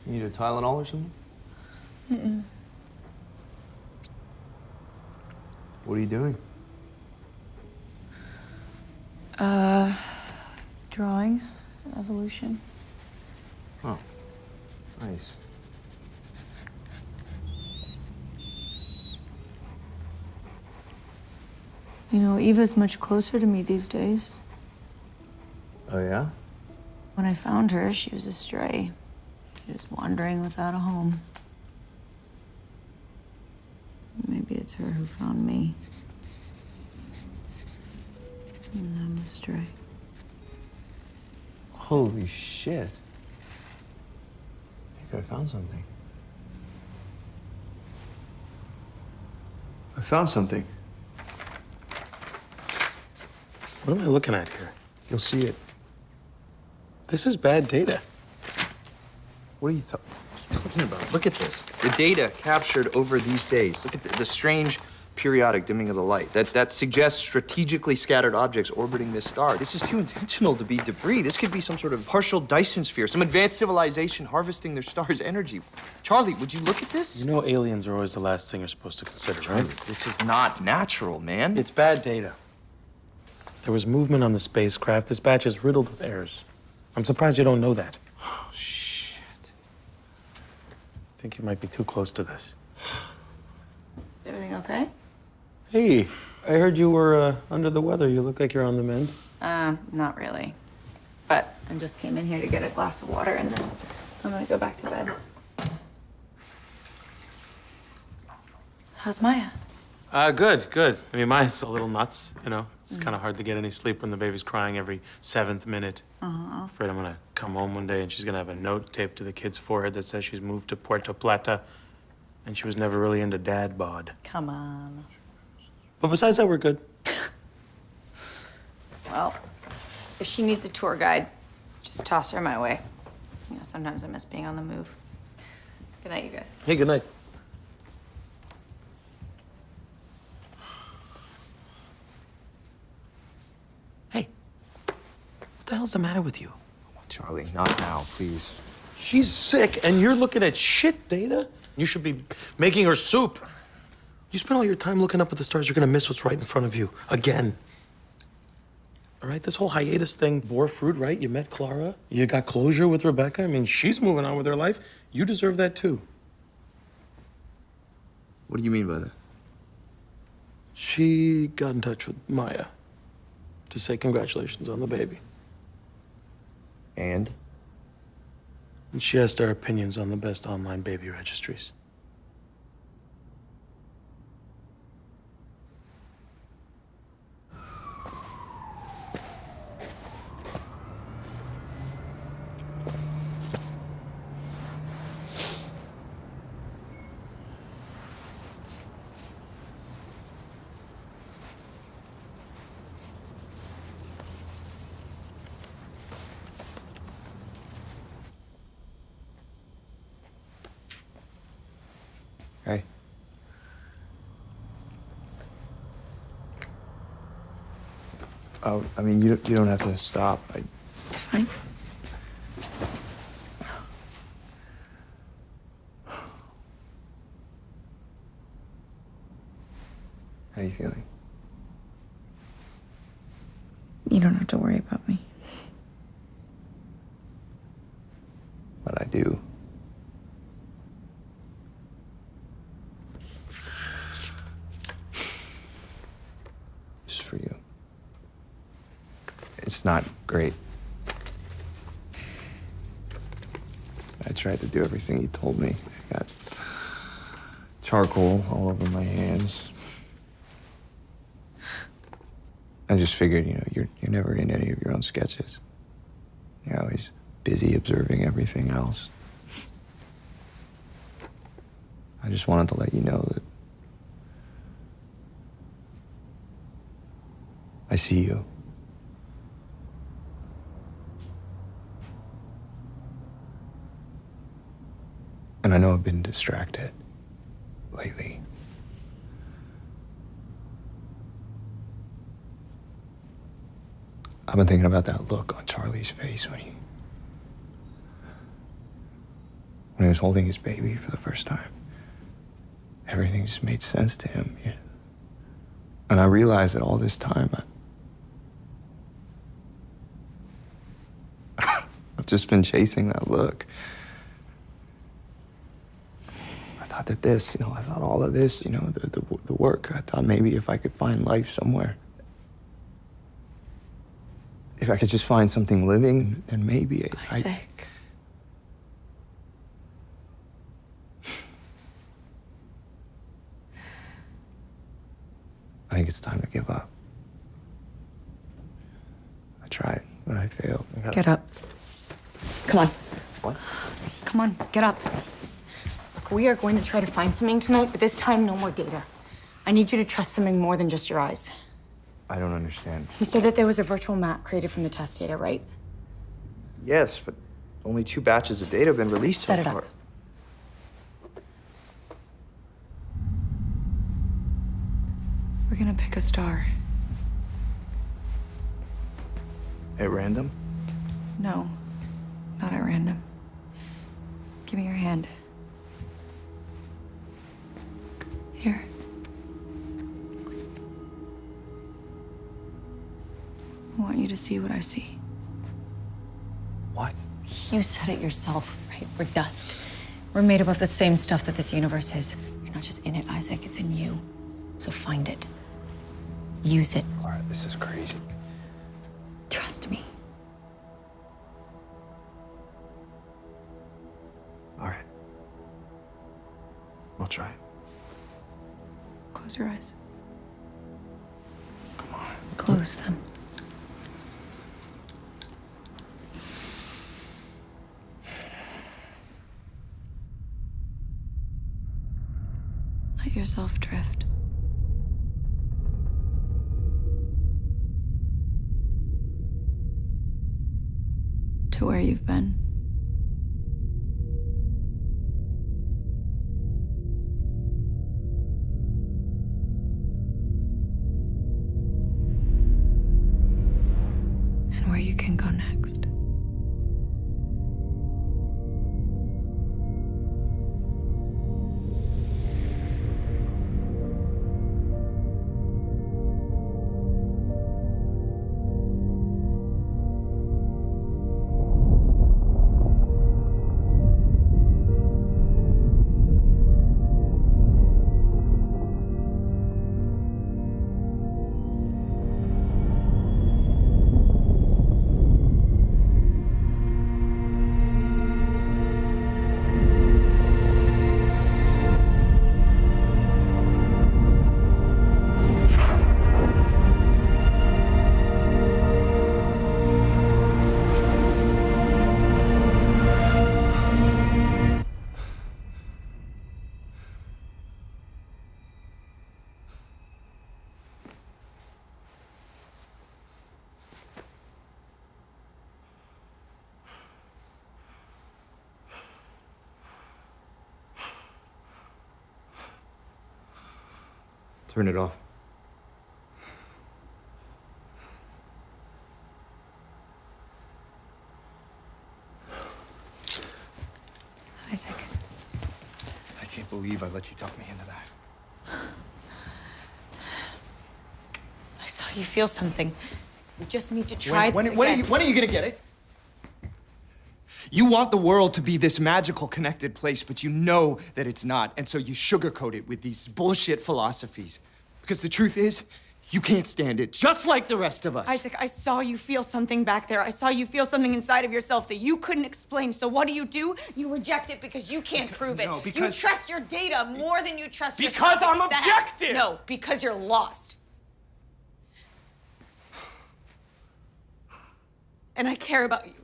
B: You need a Tylenol or something?
D: Mm-mm.
B: What are you doing?
D: Drawing. Evolution.
B: Oh, nice.
D: You know, Eva's much closer to me these days.
B: Oh, yeah?
D: When I found her, she was a stray. She was wandering without a home. Maybe it's her who found me. And I'm a stray.
B: Holy shit. I think I found something. I found something.
E: What am I looking at here?
B: You'll see it.
E: This is bad data.
B: What are you talking about? Look at this. The data captured over these days. Look at the strange periodic dimming of the light. That suggests strategically scattered objects orbiting this star. This is too intentional to be debris. This could be some sort of partial Dyson sphere, some advanced civilization harvesting their star's energy. Charlie, would you look at this?
E: You know aliens are always the last thing you're supposed to consider, right?
B: This is not natural, man.
E: It's bad data. There was movement on the spacecraft. This batch is riddled with errors. I'm surprised you don't know that.
B: Oh, shit.
E: I think you might be too close to this.
D: Everything okay?
E: Hey, I heard you were under the weather. You look like you're on the mend.
D: Not really. But I just came in here to get a glass of water and then I'm gonna go back to bed. How's Maya?
E: Good, good. I mean, Maya's a little nuts, you know. It's kind of hard to get any sleep when the baby's crying every 7th minute.
D: Uh-huh.
E: Afraid I'm gonna come home one day and she's gonna have a note taped to the kid's forehead that says she's moved to Puerto Plata and she was never really into dad bod.
D: Come on.
E: But besides that, we're good.
D: Well, if she needs a tour guide, just toss her my way. You know, sometimes I miss being on the move. Good night, you guys.
E: Hey, good night. Hey, what the hell's the matter with you?
B: Charlie, not now, please.
E: She's sick and you're looking at shit data? You should be making her soup. You spend all your time looking up at the stars, you're gonna miss what's right in front of you. Again. All right, this whole hiatus thing bore fruit, right? You met Clara, you got closure with Rebecca. I mean, she's moving on with her life. You deserve that too.
B: What do you mean by that?
E: She got in touch with Maya to say congratulations on the baby.
B: And
E: she asked our opinions on the best online baby registries.
B: Hey. Oh, I mean, you don't have to stop.
D: It's fine.
B: How you feeling?
D: You don't have to worry about me.
B: But I do.
A: just for you. It's not great. I tried to do everything he told me. I got charcoal all over my hands. I just figured, you're never in any of your own sketches. You're always busy observing everything else. I just wanted to let you know that I see you. And I know I've been distracted lately. I've been thinking about that look on Charlie's face when he was holding his baby for the first time. Everything just made sense to him. Yeah. And I realized that all this time, I've just been chasing that look. I thought that I thought all of this, the work, I thought maybe if I could find life somewhere, if I could just find something living, then maybe
K: Isaac.
A: I think it's time to give up. I tried, but I failed.
D: Get up. Come on.
A: What?
D: Come on, get up. Look, we are going to try to find something tonight, but this time, no more data. I need you to trust something more than just your eyes.
A: I don't understand.
D: You said that there was a virtual map created from the test data, right?
A: Yes, but only 2 batches of data have been released
D: Set
A: so
D: it
A: far.
D: up. We're gonna pick a star.
A: At random?
D: No, not at random. Give me your hand. Here. I want you to see what I see.
A: What?
D: You said it yourself, right? We're dust. We're made up of the same stuff that this universe is. You're not just in it, Isaac, it's in you. So find it. Use it.
A: Laura, this is crazy.
D: Trust me.
A: All right. I'll try.
D: Close your eyes.
A: Come on.
D: Close them. Let yourself drift. To where you've been. And where you can go next.
A: Turn it off.
D: Isaac.
A: I can't believe I let you talk me into that.
D: I saw you feel something. We just need to try
B: When are you gonna get it? You want the world to be this magical, connected place, but you know that it's not, and so you sugarcoat it with these bullshit philosophies. Because the truth is,
M: You can't stand it, just like the rest of us.
D: Isaac, I saw you feel something back there. I saw you feel something inside of yourself that you couldn't explain. So what do? You reject it because you can't prove it.
M: No, because...
D: You trust your data more than you trust yourself.
M: Because I'm
D: It's sad.
M: objective!
D: No, because you're lost. And I care about you.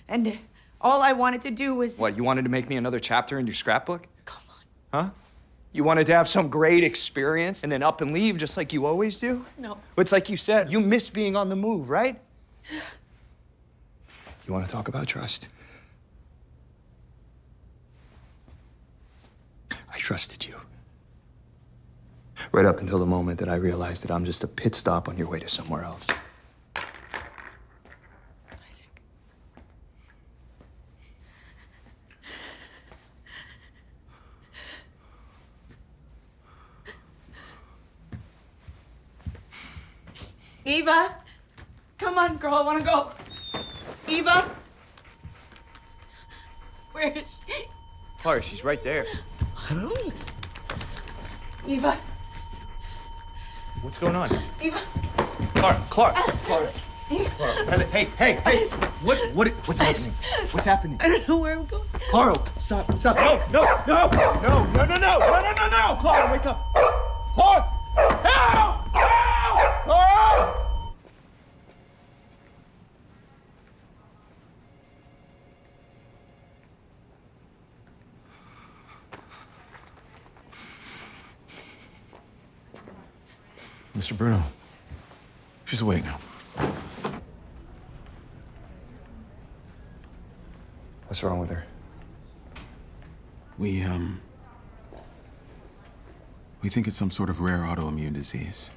D: And all I wanted to do was...
M: What, you wanted to make me another chapter in your scrapbook? Come on. Huh? You wanted to have some great experience and then up and leave just like you always do?
D: No.
M: It's like you said, you miss being on the move, right? You want to talk about trust? I trusted you. Right up until the moment that I realized that I'm just a pit stop on your way to somewhere else.
D: Isaac. Eva! Come on, girl, I wanna go. Eva! Where is she?
B: Clara, she's right there.
D: Eva!
B: What's going on?
D: Eva!
B: Clara! Hey! What's happening? What's happening?
D: I don't know where I'm going.
B: Clara, stop! No! Clara, wake up! Clara! Help! Clara!
L: Mr. Bruno, she's awake now.
A: What's wrong with her?
L: We think it's some sort of rare autoimmune disease.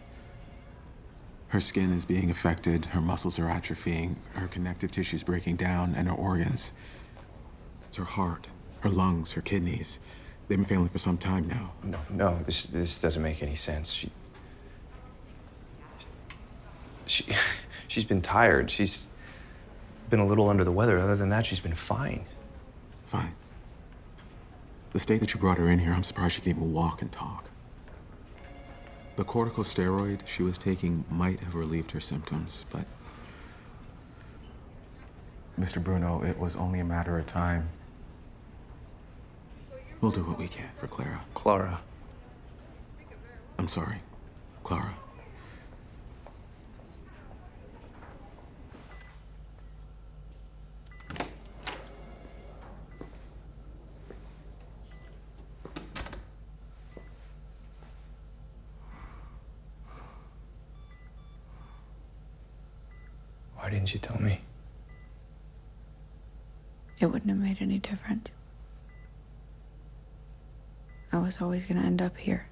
L: Her skin is being affected, her muscles are atrophying, her connective tissue's breaking down, and her organs. It's her heart, her lungs, her kidneys. They've been failing for some time now.
A: No, this doesn't make any sense. She's been tired. She's been a little under the weather. Other than that, she's been fine.
L: Fine. The state that you brought her in here, I'm surprised she can even walk and talk. The corticosteroid she was taking might have relieved her symptoms, but... Mr. Bruno, it was only a matter of time. We'll do what we can for Clara.
M: Clara.
L: I'm sorry, Clara.
A: Why didn't you tell me?
P: It wouldn't have made any difference. I was always gonna end up here.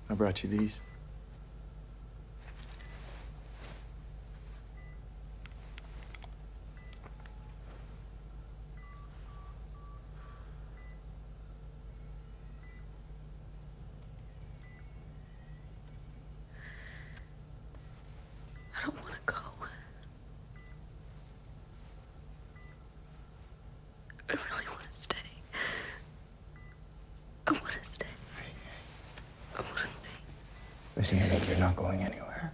M: I brought you these.
P: I don't want to go. I really want to stay. I want to stay. I want to stay.
A: Listen, you're not going anywhere.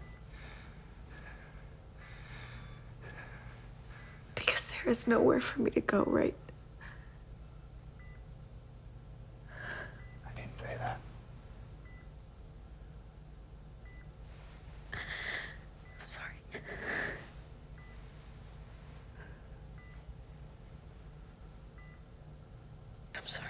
P: Because there is nowhere for me to go, right?
A: I didn't say that.
P: I'm sorry. I'm sorry.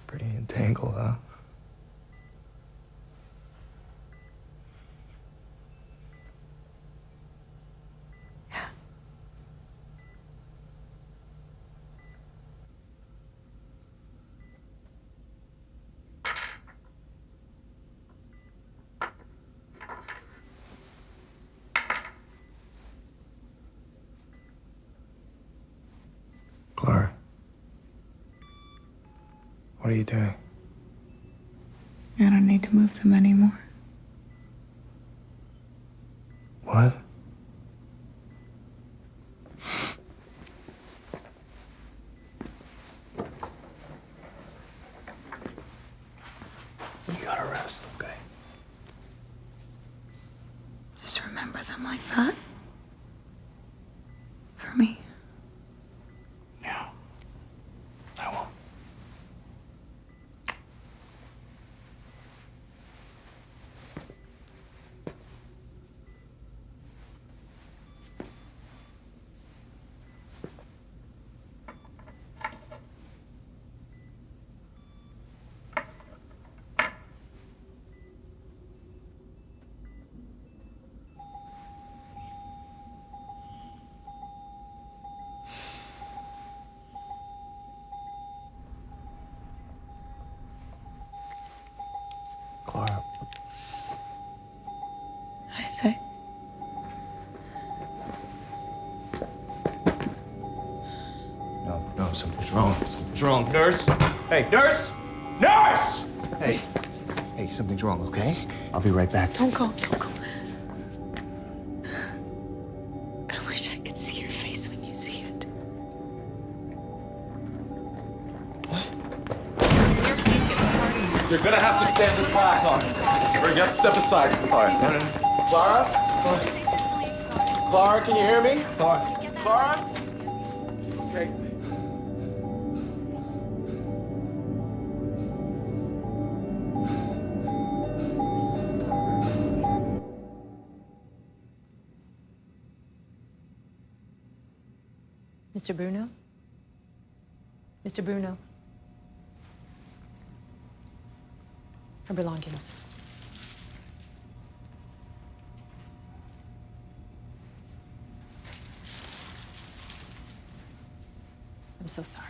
A: Pretty entangled, huh? Clara. What are you doing?
K: I don't need to move them anymore.
A: What? You gotta rest, okay?
K: Just remember them like that. For me.
A: Yeah. I will. Clara.
K: Isaac.
A: No, something's wrong. Something's wrong. Nurse! Hey, nurse! Nurse! Hey. Hey, something's wrong, okay? I'll be right back.
K: Don't go. Don't go. I wish I could see your face when you see it.
J: You're gonna have to stand aside. We're gonna have to step aside. Clara? Clara, can you hear me? Clara? Okay.
N: Mr. Bruno? Mr. Bruno? Her belongings. I'm so sorry.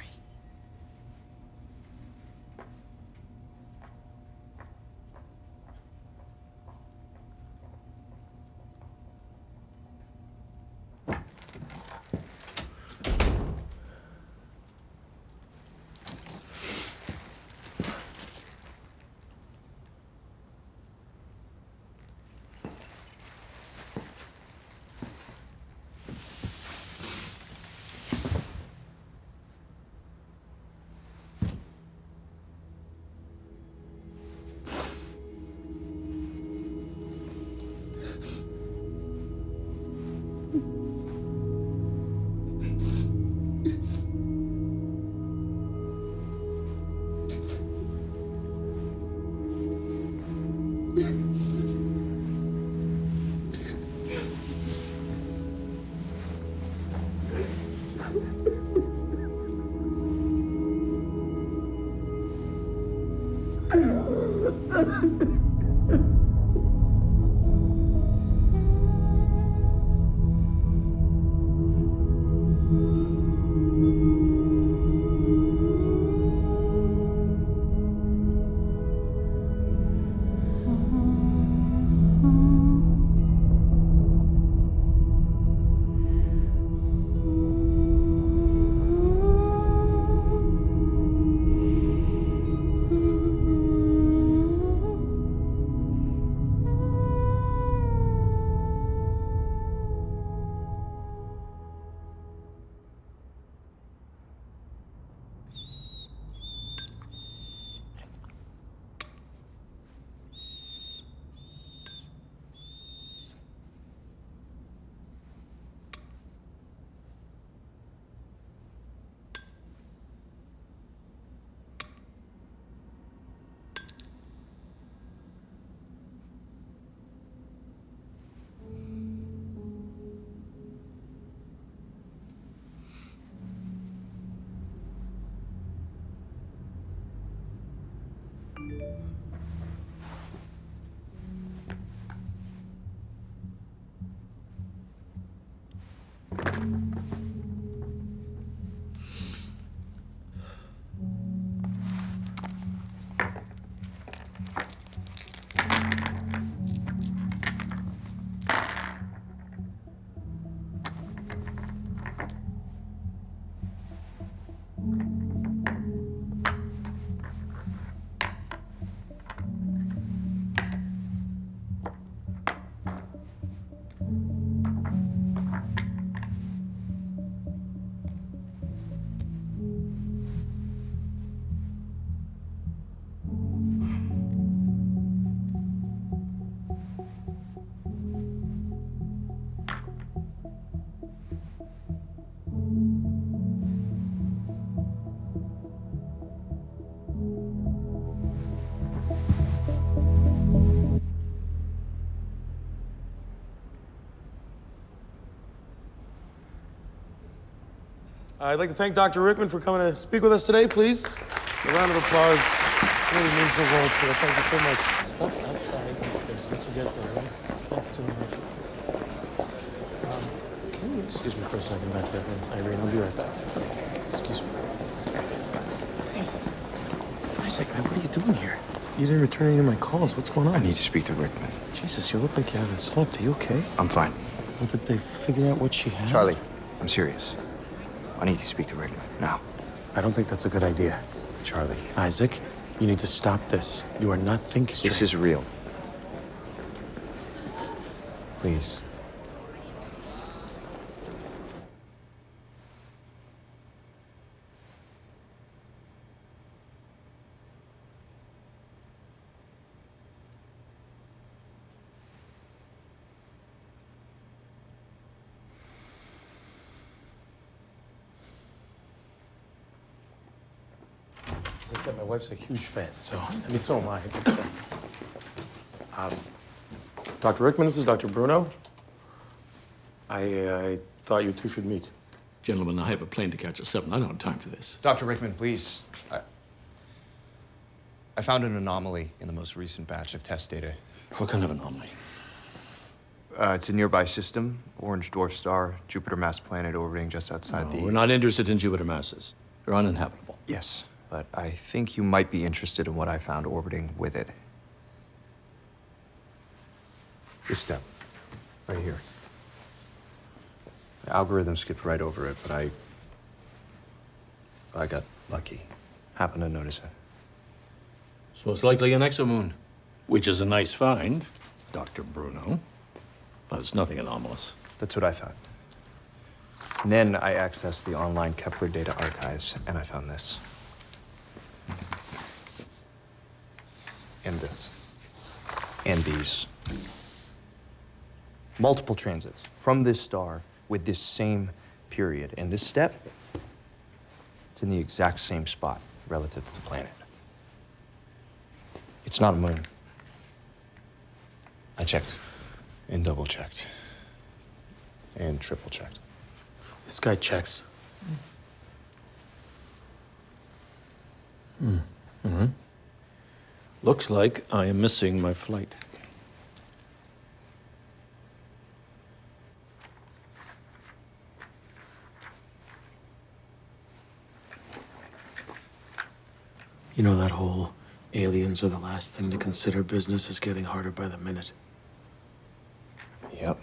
J: I'd like to thank Dr. Rickman for coming to speak with us today, please. A round of applause. It really means the world to us. Thank you so much.
E: Stuff outside in space. Once you get there, right? That's too much. Can you excuse me for a second, Dr. Rickman? Irene, I'll be right back. Excuse me. Hey, Isaac, man, what are you doing here? You didn't return any of my calls. What's going on?
A: I need to speak to Rickman.
E: Jesus, you look like you haven't slept. Are you okay?
A: I'm fine.
E: Well, did they figure out what she had?
A: Charlie, I'm serious. I need to speak to Rickman now.
E: I don't think that's a good idea.
A: Charlie.
E: Isaac, you need to stop this. You are not thinking straight.
A: This is real. Please.
E: As I said, my wife's a huge fan, so, I mean, so am I. Dr. Rickman, this is Dr. Bruno. I thought you two should meet.
H: Gentlemen, I have a plane to catch at 7. I don't have time for this.
B: Dr. Rickman, please. I found an anomaly in the most recent batch of test data.
H: What kind of anomaly?
B: It's a nearby system, orange dwarf star, Jupiter mass planet orbiting just outside the...
H: We're not interested in Jupiter masses. They're uninhabitable.
B: Yes, but I think you might be interested in what I found orbiting with it. This step, right here. The algorithm skipped right over it, but I got lucky. Happened to notice it.
H: It's most likely an exomoon, which is a nice find, Dr. Bruno. But it's nothing anomalous.
B: That's what I thought. And then I accessed the online Kepler data archives, and I found this. And this. And these. Multiple transits from this star with this same period. And this step, it's in the exact same spot relative to the planet. It's not a moon. I checked and double-checked and triple-checked.
E: This guy checks.
H: Mm-hmm. Looks like I am missing my flight.
E: You know that whole aliens are the last thing to consider business is getting harder by the minute.
B: Yep.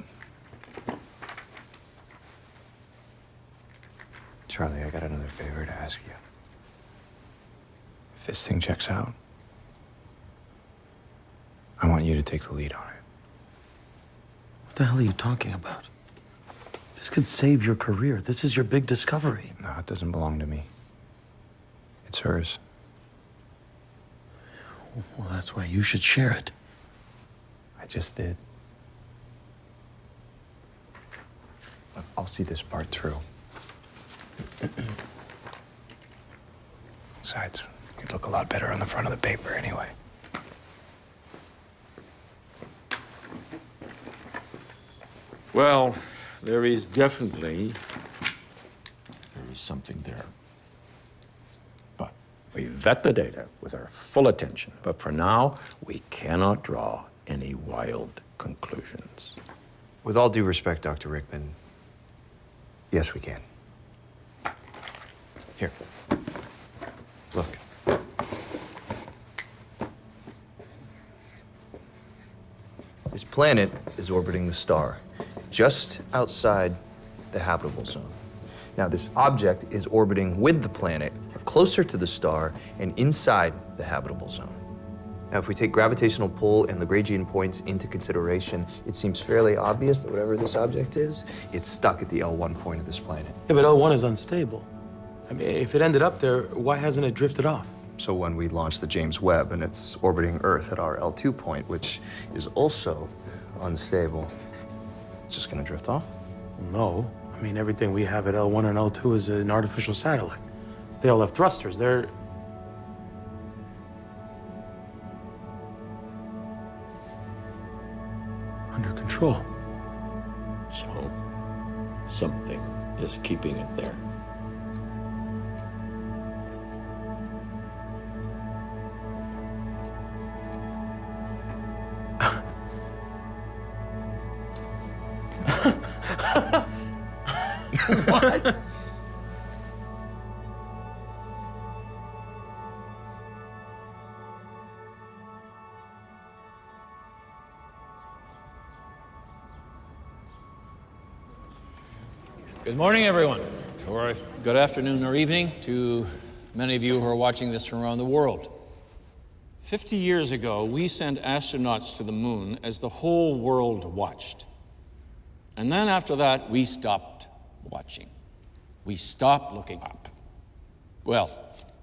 B: Charlie, I got another favor to ask you. If this thing checks out, I want you to take the lead on it.
E: What the hell are you talking about? This could save your career. This is your big discovery.
B: No, it doesn't belong to me. It's hers.
E: Well, that's why you should share it.
B: I just did. Look, I'll see this part through. Besides, you'd look a lot better on the front of the paper anyway.
H: Well, there is definitely something there. But we vet the data with our full attention. But for now, we cannot draw any wild conclusions.
B: With all due respect, Dr. Rickman, yes, we can. Here. Look. This planet is orbiting the star, just outside the habitable zone. Now, this object is orbiting with the planet, closer to the star and inside the habitable zone. Now, if we take gravitational pull and Lagrangian points into consideration, it seems fairly obvious that whatever this object is, it's stuck at the L1 point of this planet.
E: Yeah, but L1 is unstable. I mean, if it ended up there, why hasn't it drifted off?
B: So when we launch the James Webb and it's orbiting Earth at our L2 point, which is also unstable, it's just gonna drift off?
E: No. I mean, everything we have at L1 and L2 is an artificial satellite. They all have thrusters. They're... under control.
H: So, something is keeping it there.
E: What?
H: Good morning, everyone. Or good afternoon or evening to many of you who are watching this from around the world. 50 years ago, we sent astronauts to the moon as the whole world watched. And then after that, we stopped watching. We stopped looking up. Well,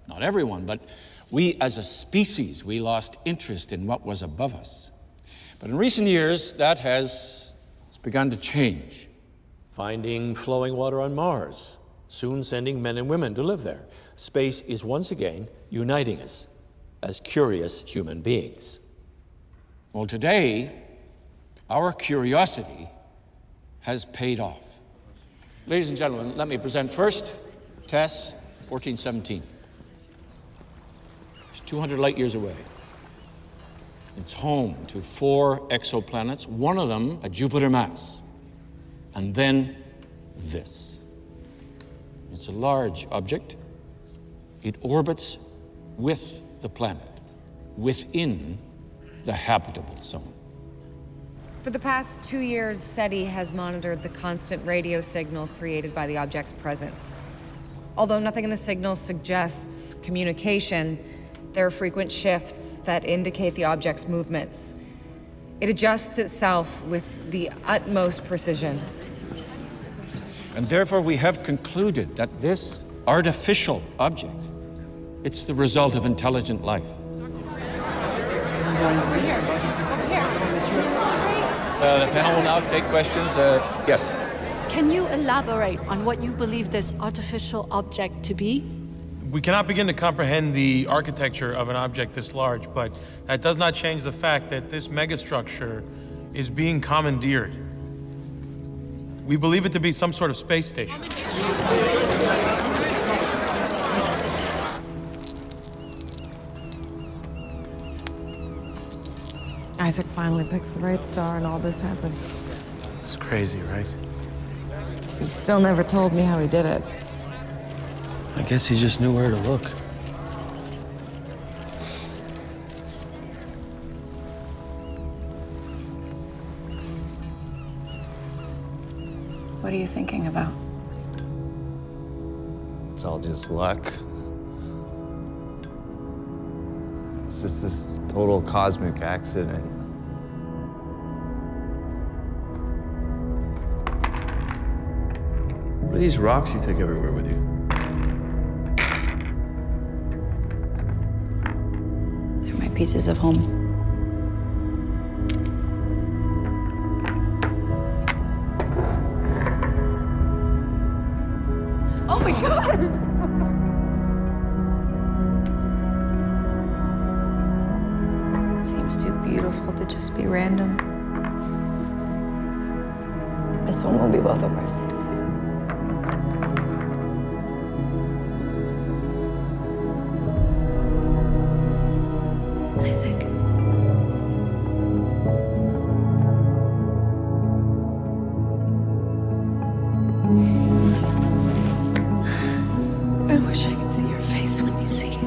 H: not everyone, but we as a species, we lost interest in what was above us. But in recent years, that has begun to change.
Q: Finding flowing water on Mars, soon sending men and women to live there. Space is once again uniting us as curious human beings.
H: Well, today, our curiosity has paid off. Ladies and gentlemen, let me present first TESS 1417. It's 200 light years away. It's home to 4 exoplanets, one of them a Jupiter mass. And then this. It's a large object. It orbits with the planet, within the habitable zone.
R: For the past 2 years, SETI has monitored the constant radio signal created by the object's presence. Although nothing in the signal suggests communication, there are frequent shifts that indicate the object's movements. It adjusts itself with the utmost precision.
H: And therefore, we have concluded that this artificial object, it's the result of intelligent life. The panel will now take questions. Yes.
S: Can you elaborate on what you believe this artificial object to be?
J: We cannot begin to comprehend the architecture of an object this large, but that does not change the fact that this megastructure is being commandeered. We believe it to be some sort of space station.
R: Isaac finally picks the right star and all this happens.
J: It's crazy, right?
R: You still never told me how he did it.
E: I guess he just knew where to look.
D: What are you thinking about?
A: It's all just luck. It's just this total cosmic accident. What are these rocks you take everywhere with you?
D: They're my pieces of home. Oh my God! Seems too beautiful to just be random. This one will be both of ours. Isaac. I wish I could see your face when you see it.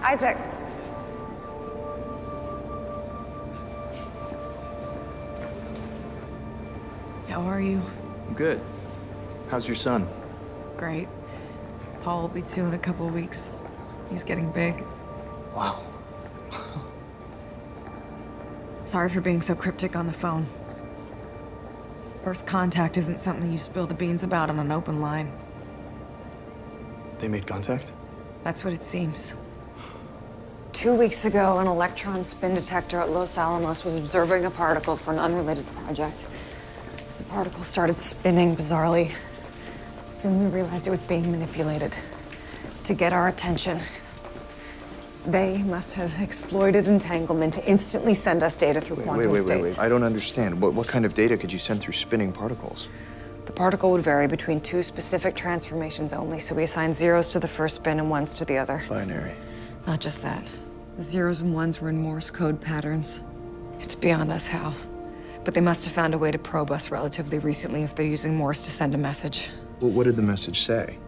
R: Isaac.
D: How are you?
M: I'm good. How's your son?
R: Great. Paul will be 2 in a couple of weeks. He's getting big.
M: Wow.
R: Sorry for being so cryptic on the phone. First contact isn't something you spill the beans about on an open line.
M: They made contact?
R: That's what it seems. 2 weeks ago, an electron spin detector at Los Alamos was observing a particle for an unrelated project. The particle started spinning bizarrely. Soon we realized it was being manipulated to get our attention. They must have exploited entanglement to instantly send us data through quantum states.
M: I don't understand. What kind of data could you send through spinning particles?
R: The particle would vary between 2 specific transformations only, so we assign 0s to the first spin and 1s to the other.
M: Binary.
R: Not just that. The 0s and 1s were in Morse code patterns. It's beyond us how. But they must have found a way to probe us relatively recently if they're using Morse to send a message.
M: Well, what did the message say?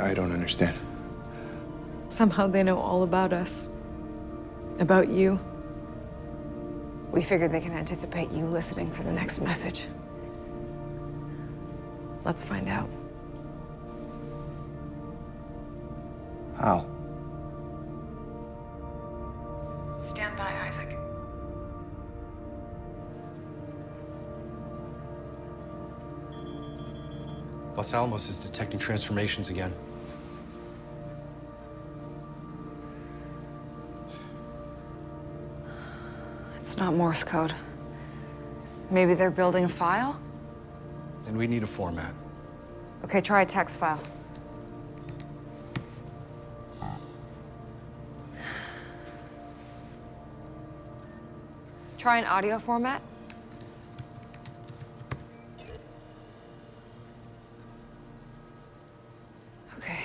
M: I don't understand.
R: Somehow they know all about us. About you. We figure they can anticipate you listening for the next message. Let's find out.
M: How?
R: Stand by, Isaac.
C: Los Alamos is detecting transformations again.
R: It's not Morse code. Maybe they're building a file?
C: Then we need a format.
R: Okay, try a text file. Try an audio format. Okay.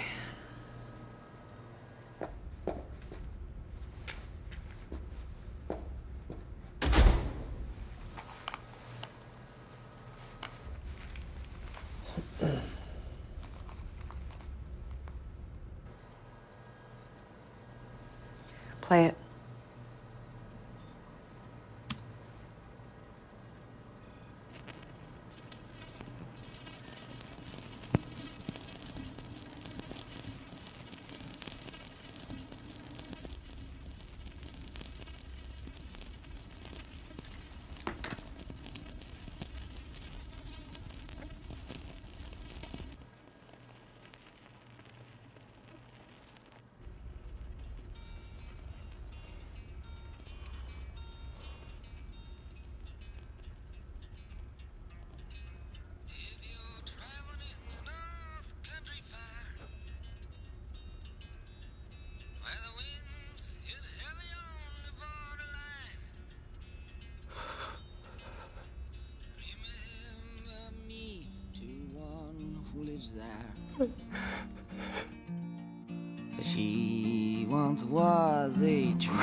R: Play it.
T: For she once was a tree.